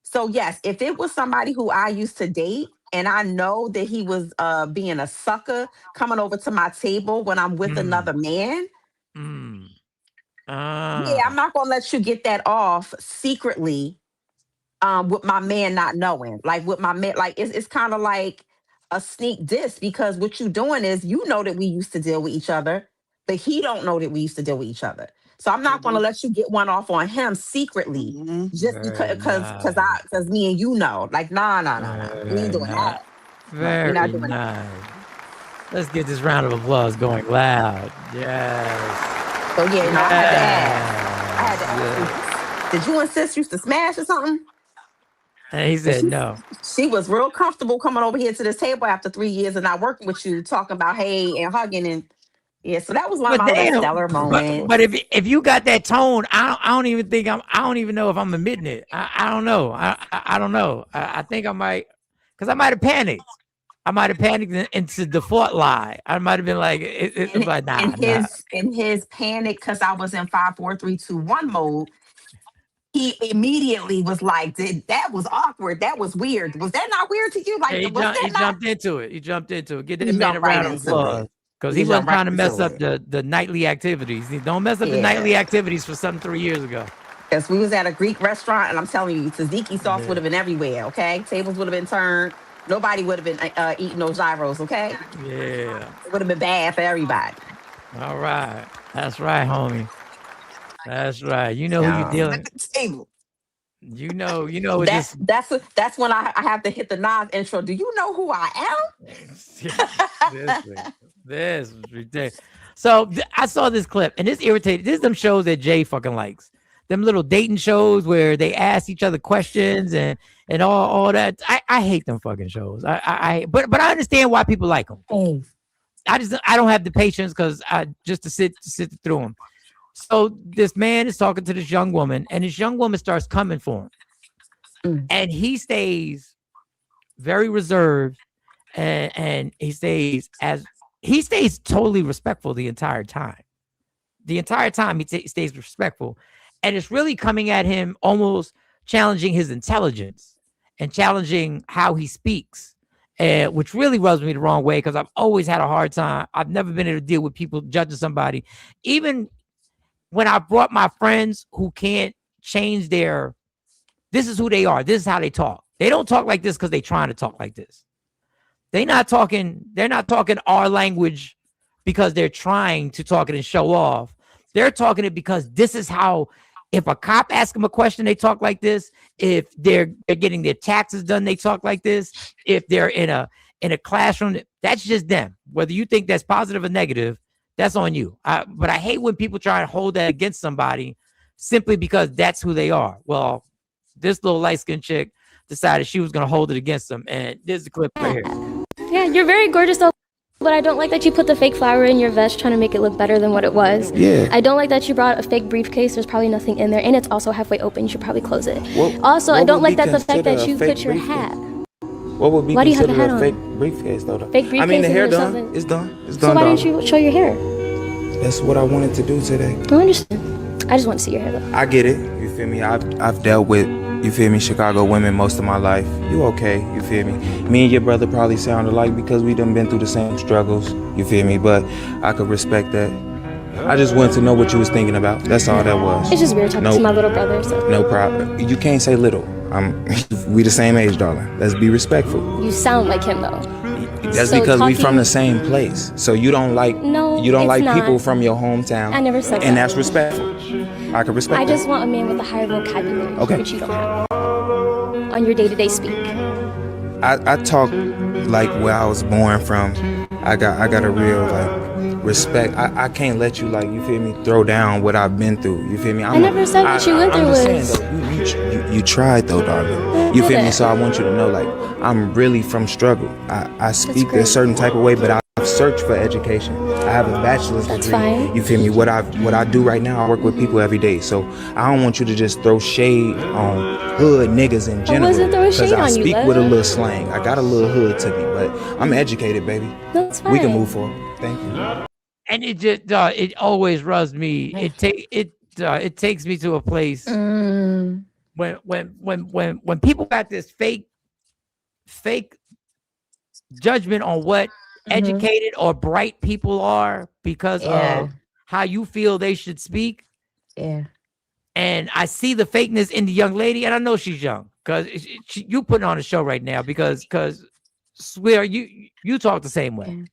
So yes, if it was somebody who I used to date and I know that he was being a sucker coming over to my table when I'm with another man, yeah, I'm not gonna let you get that off secretly with my man not knowing. Like with my man, like it's kind of like a sneak diss because what you doing is that we used to deal with each other, but he don't know that we used to deal with each other. So I'm not gonna let you get one off on him secretly just because me and you know. Like, nah. We ain't doing that. Very nice. Let's get this round of applause going loud. Yes. So yeah, no, I had to ask. Did you and sis used to smash or something? And he said no. She was real comfortable coming over here to this table after 3 years and not working with you, talking about hey and hugging and yeah. So that was one of my less stellar moments. But if you got that tone, I don't even know if I'm admitting it. I don't know. I don't know. I think I might, because I might have panicked. I might have panicked into default lie. I might have been like, but nah. In his panic, because I was in 5, 4, 3, 2, 1 mode, he immediately was like, that was awkward. That was weird. Was that not weird to you? Like, Yeah, he jumped into it. He jumped into it. Get that He man a jumped right round of into applause. it. Because He he wasn't jumped right trying to mess into up the nightly activities. Don't mess up the Yeah. nightly activities for something 3 years ago. Yes, we was at a Greek restaurant, and I'm telling you, tzatziki sauce would have been everywhere, okay? Tables would have been turned. Nobody would have been eating those gyros, okay? Yeah. It would have been bad for everybody. All right. That's right, homie. That's right. You know who you're dealing. Table. You know it's just That's when I have to hit the Nas intro. Do you know who I am? this is ridiculous. So I saw this clip and this irritated. This is them shows that Jay fucking likes. Them little dating shows where they ask each other questions and all that. I hate them fucking shows. But I understand why people like them. I don't have the patience because just to sit through them. So this man is talking to this young woman, and this young woman starts coming for him, and he stays very reserved, and he stays totally respectful the entire time. The entire time he stays respectful, and it's really coming at him, almost challenging his intelligence and challenging how he speaks, which really rubs me the wrong way because I've always had a hard time. I've never been able to deal with people judging somebody, even when I brought my friends who can't change this is who they are. This is how they talk. They don't talk like this because they're trying to talk like this. They're not talking our language because they're trying to talk it and show off. They're talking it because this is how, if a cop asks them a question, they talk like this. If they're getting their taxes done, they talk like this. If they're in a classroom, that's just them. Whether you think that's positive or negative, that's on you. But I hate when people try to hold that against somebody simply because that's who they are. Well, this little light-skinned chick decided she was going to hold it against them. And there's the clip right here. Yeah, you're very gorgeous though. But I don't like that you put the fake flower in your vest trying to make it look better than what it was. Yeah. I don't like that you brought a fake briefcase. There's probably nothing in there. And it's also halfway open. You should probably close it. Also, I don't like that the fact that you put your hat. What would be Why do you have considered a hat a fake on? briefcase though? Fake briefcase. I mean, the hair is done. something- It's done. It's So done. why dog. didn't you show your hair? That's what I wanted to do today. I understand. I just want to see your hair though. I get it. You feel me? I've dealt with, you feel me, Chicago women most of my life. You okay? You feel me? Me and your brother probably sound alike because we done been through the same struggles. You feel me? But I could respect that. I just wanted to know what you was thinking about. That's all that was. It's just weird talking to my little brother. So No problem. You can't say little. We the same age, darling. Let's be respectful. you sound like him though. That's So because we from talking- the same place. So you don't like No, you don't it's like not. people from your hometown. I never said and that. that's respectful. I can respect I that. just want a man with a higher vocabulary, Okay. which you don't have on your day-to-day speak. I talk like where I was born from. I got a real like respect. I can't let you, like, you feel me, throw down what I've been through. You feel me? I never said what you went through I'm just was- saying, though, you tried though, darling. You I feel me? did. So I want you to know, like, I'm really from struggle. I speak a great. certain type of way, but I've searched for education. I have a bachelor's degree. fine. You feel me? What I do right now, I work with people every day. So I don't want you to just throw shade on hood niggas in general. wasn't throwing shade I on you, speak love. with a little slang. I got a little hood to me, but I'm educated, baby. That's We can fine. move forward. Thank you. And it just it always rubs me. It takes me to a place when people got this fake judgment on what educated or bright people are because of how you feel they should speak. Yeah. And I see the fakeness in the young lady, and I know she's young because you putting on a show right now because swear you talk the same way.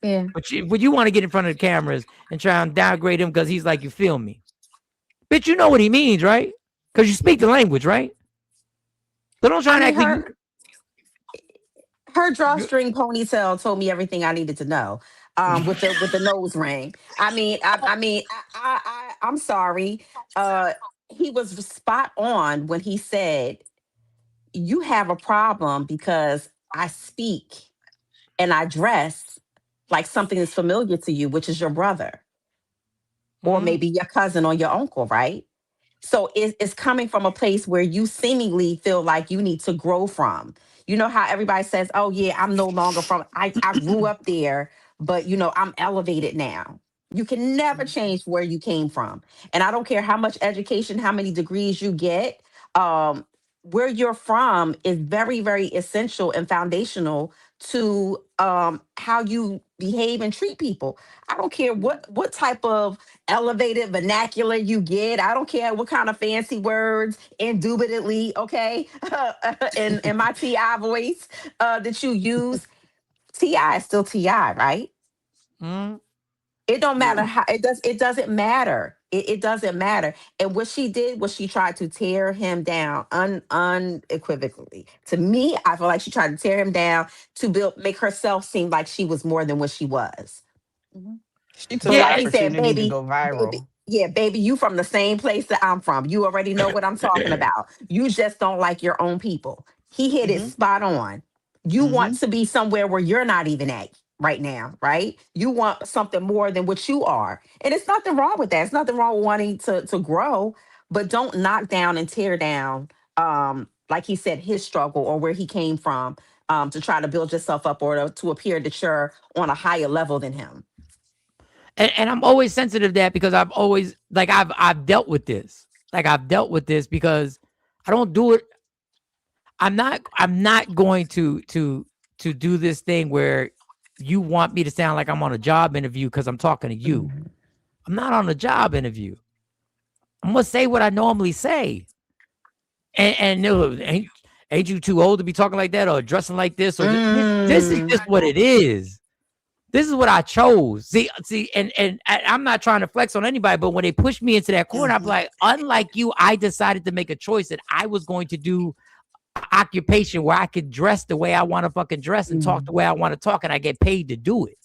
Yeah. But you want to get in front of the cameras and try and downgrade him because he's like, you feel me? Bitch, you know what he means, right? Because you speak the language, right? So don't try and act like you. Her drawstring ponytail told me everything I needed to know. With the nose ring. I'm sorry. He was spot on when he said, "You have a problem because I speak and I dress like something that's familiar to you, which is your brother, or maybe your cousin or your uncle, right?" So it's coming from a place where you seemingly feel like you need to grow from. You know how everybody says, oh yeah, I'm no longer from, I grew up there, but I'm elevated now. You can never change where you came from. And I don't care how much education, how many degrees you get. Where you're from is very, very essential and foundational to how you behave and treat people. I don't care what type of elevated vernacular you get. I don't care what kind of fancy words, indubitably, okay, in my TI voice that you use. TI is still TI, right? It don't matter how it doesn't matter. It doesn't matter. And what she did was she tried to tear him down unequivocally. To me, I feel like she tried to tear him down to make herself seem like she was more than what she was. She took But the like he said, opportunity to baby, go baby, viral. yeah, baby, you from the same place that I'm from. You already know what I'm talking about. You just don't like your own people. He hit it spot on. You want to be somewhere where you're not even at right now, right? You want something more than what you are. And it's nothing wrong with that. It's nothing wrong with wanting to grow, but don't knock down and tear down like he said, his struggle or where he came from, to try to build yourself up or to appear that you're on a higher level than him. And I'm always sensitive to that because I've always I've dealt with this. Like I've dealt with this because I don't do it. I'm not going to do this thing where you want me to sound like I'm on a job interview because I'm talking to you. I'm not on a job interview. I'm gonna say what I normally say. And no, ain't you too old to be talking like that or dressing like this? Or this is just what it is. This is what I chose. See, and I'm not trying to flex on anybody, but when they push me into that corner, I'm like, unlike you, I decided to make a choice that I was going to do an occupation where I could dress the way I want to fucking dress and talk the way I want to talk, and I get paid to do it.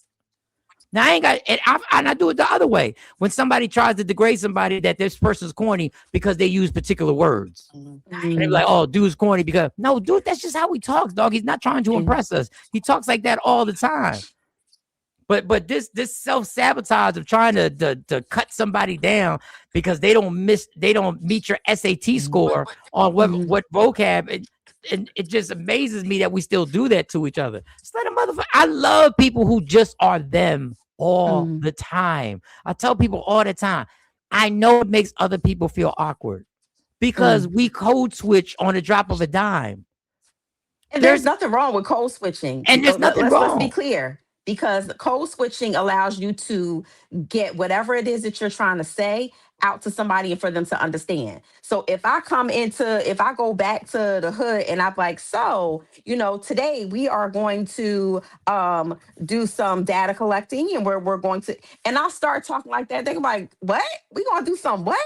Now I ain't got, and I do it the other way. When somebody tries to degrade somebody, that this person's corny because they use particular words. And they're like, oh, dude's corny because no, dude, that's just how he talks, dog. He's not trying to impress us. He talks like that all the time. But this self-sabotage of trying to cut somebody down because they don't meet your SAT score on what vocab, and it just amazes me that we still do that to each other. It's like a motherfucker. I love people who just are them all the time. I tell people all the time, I know it makes other people feel awkward because we code switch on a drop of a dime. And there's nothing wrong with code switching. And there's nothing wrong. Let's be clear, because code switching allows you to get whatever it is that you're trying to say out to somebody and for them to understand. So if I go back to the hood and I'm like, so, today we are going to do some data collecting and we're going to, and I'll start talking like that. They're like, what? We gonna do some what?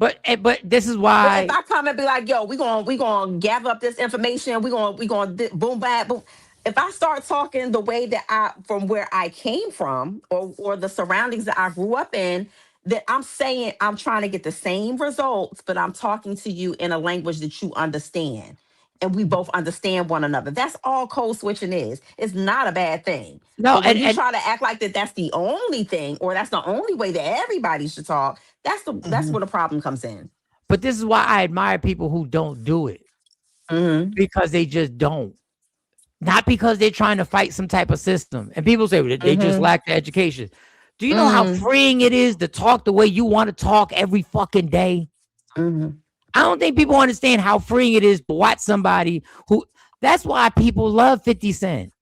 But this is why. But if I come and be like, yo, we gonna gather up this information, we gonna boom bap boom. If I start talking the way that from where I came from or the surroundings that I grew up in, that I'm saying I'm trying to get the same results, but I'm talking to you in a language that you understand. And we both understand one another. That's all code switching is. It's not a bad thing. No, but when you try to act like that's the only thing, or that's the only way that everybody should talk, that's where the problem comes in. But this is why I admire people who don't do it. Because they just don't. Not because they're trying to fight some type of system. And people say they just lack the education. Do you know how freeing it is to talk the way you want to talk every fucking day? I don't think people understand how freeing it is to watch somebody who, that's why people love 50 Cent.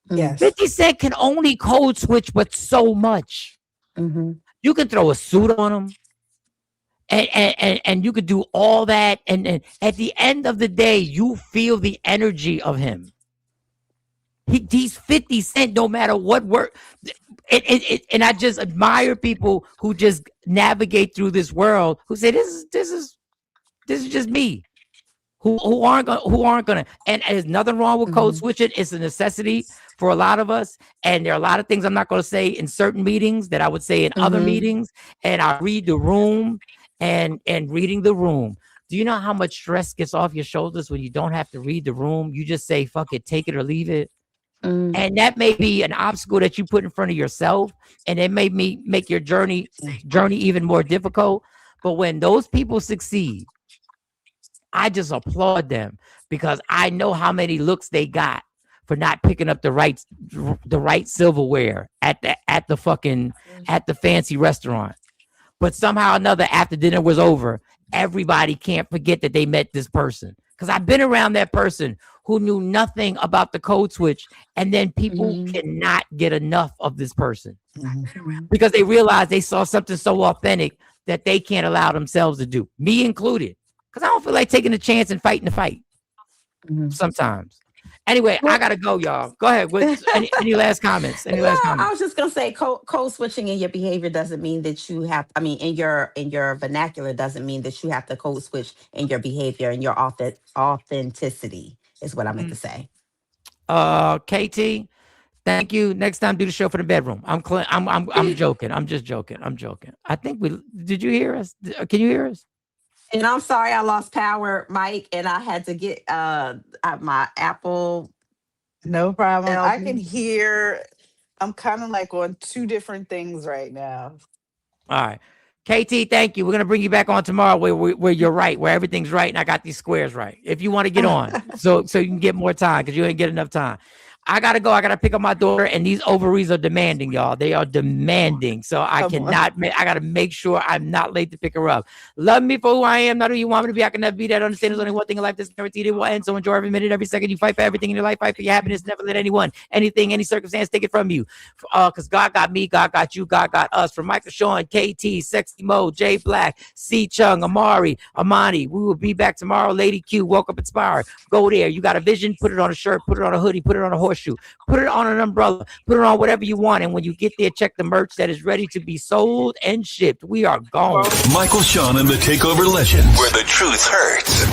Yes. 50 Cent can only code switch but so much. You can throw a suit on him and you could do all that. And at the end of the day, you feel the energy of him. He's 50 Cent no matter what word. And I just admire people who just navigate through this world who say this is just me. Who aren't gonna, and there's nothing wrong with code switching. It's a necessity for a lot of us, and there are a lot of things I'm not going to say in certain meetings that I would say in other meetings. And I read the room, and reading the room. Do you know how much stress gets off your shoulders when you don't have to read the room? You just say, fuck it, take it or leave it. And that may be an obstacle that you put in front of yourself, and it may make your journey even more difficult. But when those people succeed, I just applaud them because I know how many looks they got for not picking up the right silverware at the fancy restaurant. But somehow or another, after dinner was over, everybody can't forget that they met this person. Because I've been around that person who knew nothing about the code switch, and then people cannot get enough of this person because they realize they saw something so authentic that they can't allow themselves to do, me included. Because I don't feel like taking a chance and fighting the fight sometimes. Anyway, I gotta go, y'all. Go ahead. Any last comments? Any last comments? I was just gonna say, code switching in your behavior doesn't mean that you have. I mean, in your vernacular doesn't mean that you have to code switch in your behavior and your authenticity is what I meant to say. KT, thank you. Next time, do the show for the bedroom. I'm joking. I'm just joking. I'm joking. I think did you hear us? Can you hear us? And I'm sorry I lost power, Mike, and I had to get my Apple. No problem. I can hear. I'm kind of like on two different things right now. All right. KT, thank you. We're going to bring you back on tomorrow where you're right, where everything's right, and I got these squares right. If you want to get on, so you can get more time because you ain't get enough time. I got to go. I got to pick up my daughter, and these ovaries are demanding, y'all. They are demanding. So I got to make sure I'm not late to pick her up. Love me for who I am, not who you want me to be. I can never be that. Understand there's only one thing in life that's guaranteed. It will end. So enjoy every minute, every second. You fight for everything in your life. Fight for your happiness. Never let anyone, anything, any circumstance take it from you. Because God got me, God got you, God got us. From Michael Sean, KT, Sexy Mo, Jay Black, C Chung, Amari, Amani. We will be back tomorrow. Lady Q, Woke Up Inspired. Go there. You got a vision, put it on a shirt, put it on a hoodie, put it on a horseshoe. Put it on an umbrella, put it on whatever you want. And when you get there, check the merch that is ready to be sold and shipped. We are gone. Michael Sean and the Takeover Legends, where the truth hurts.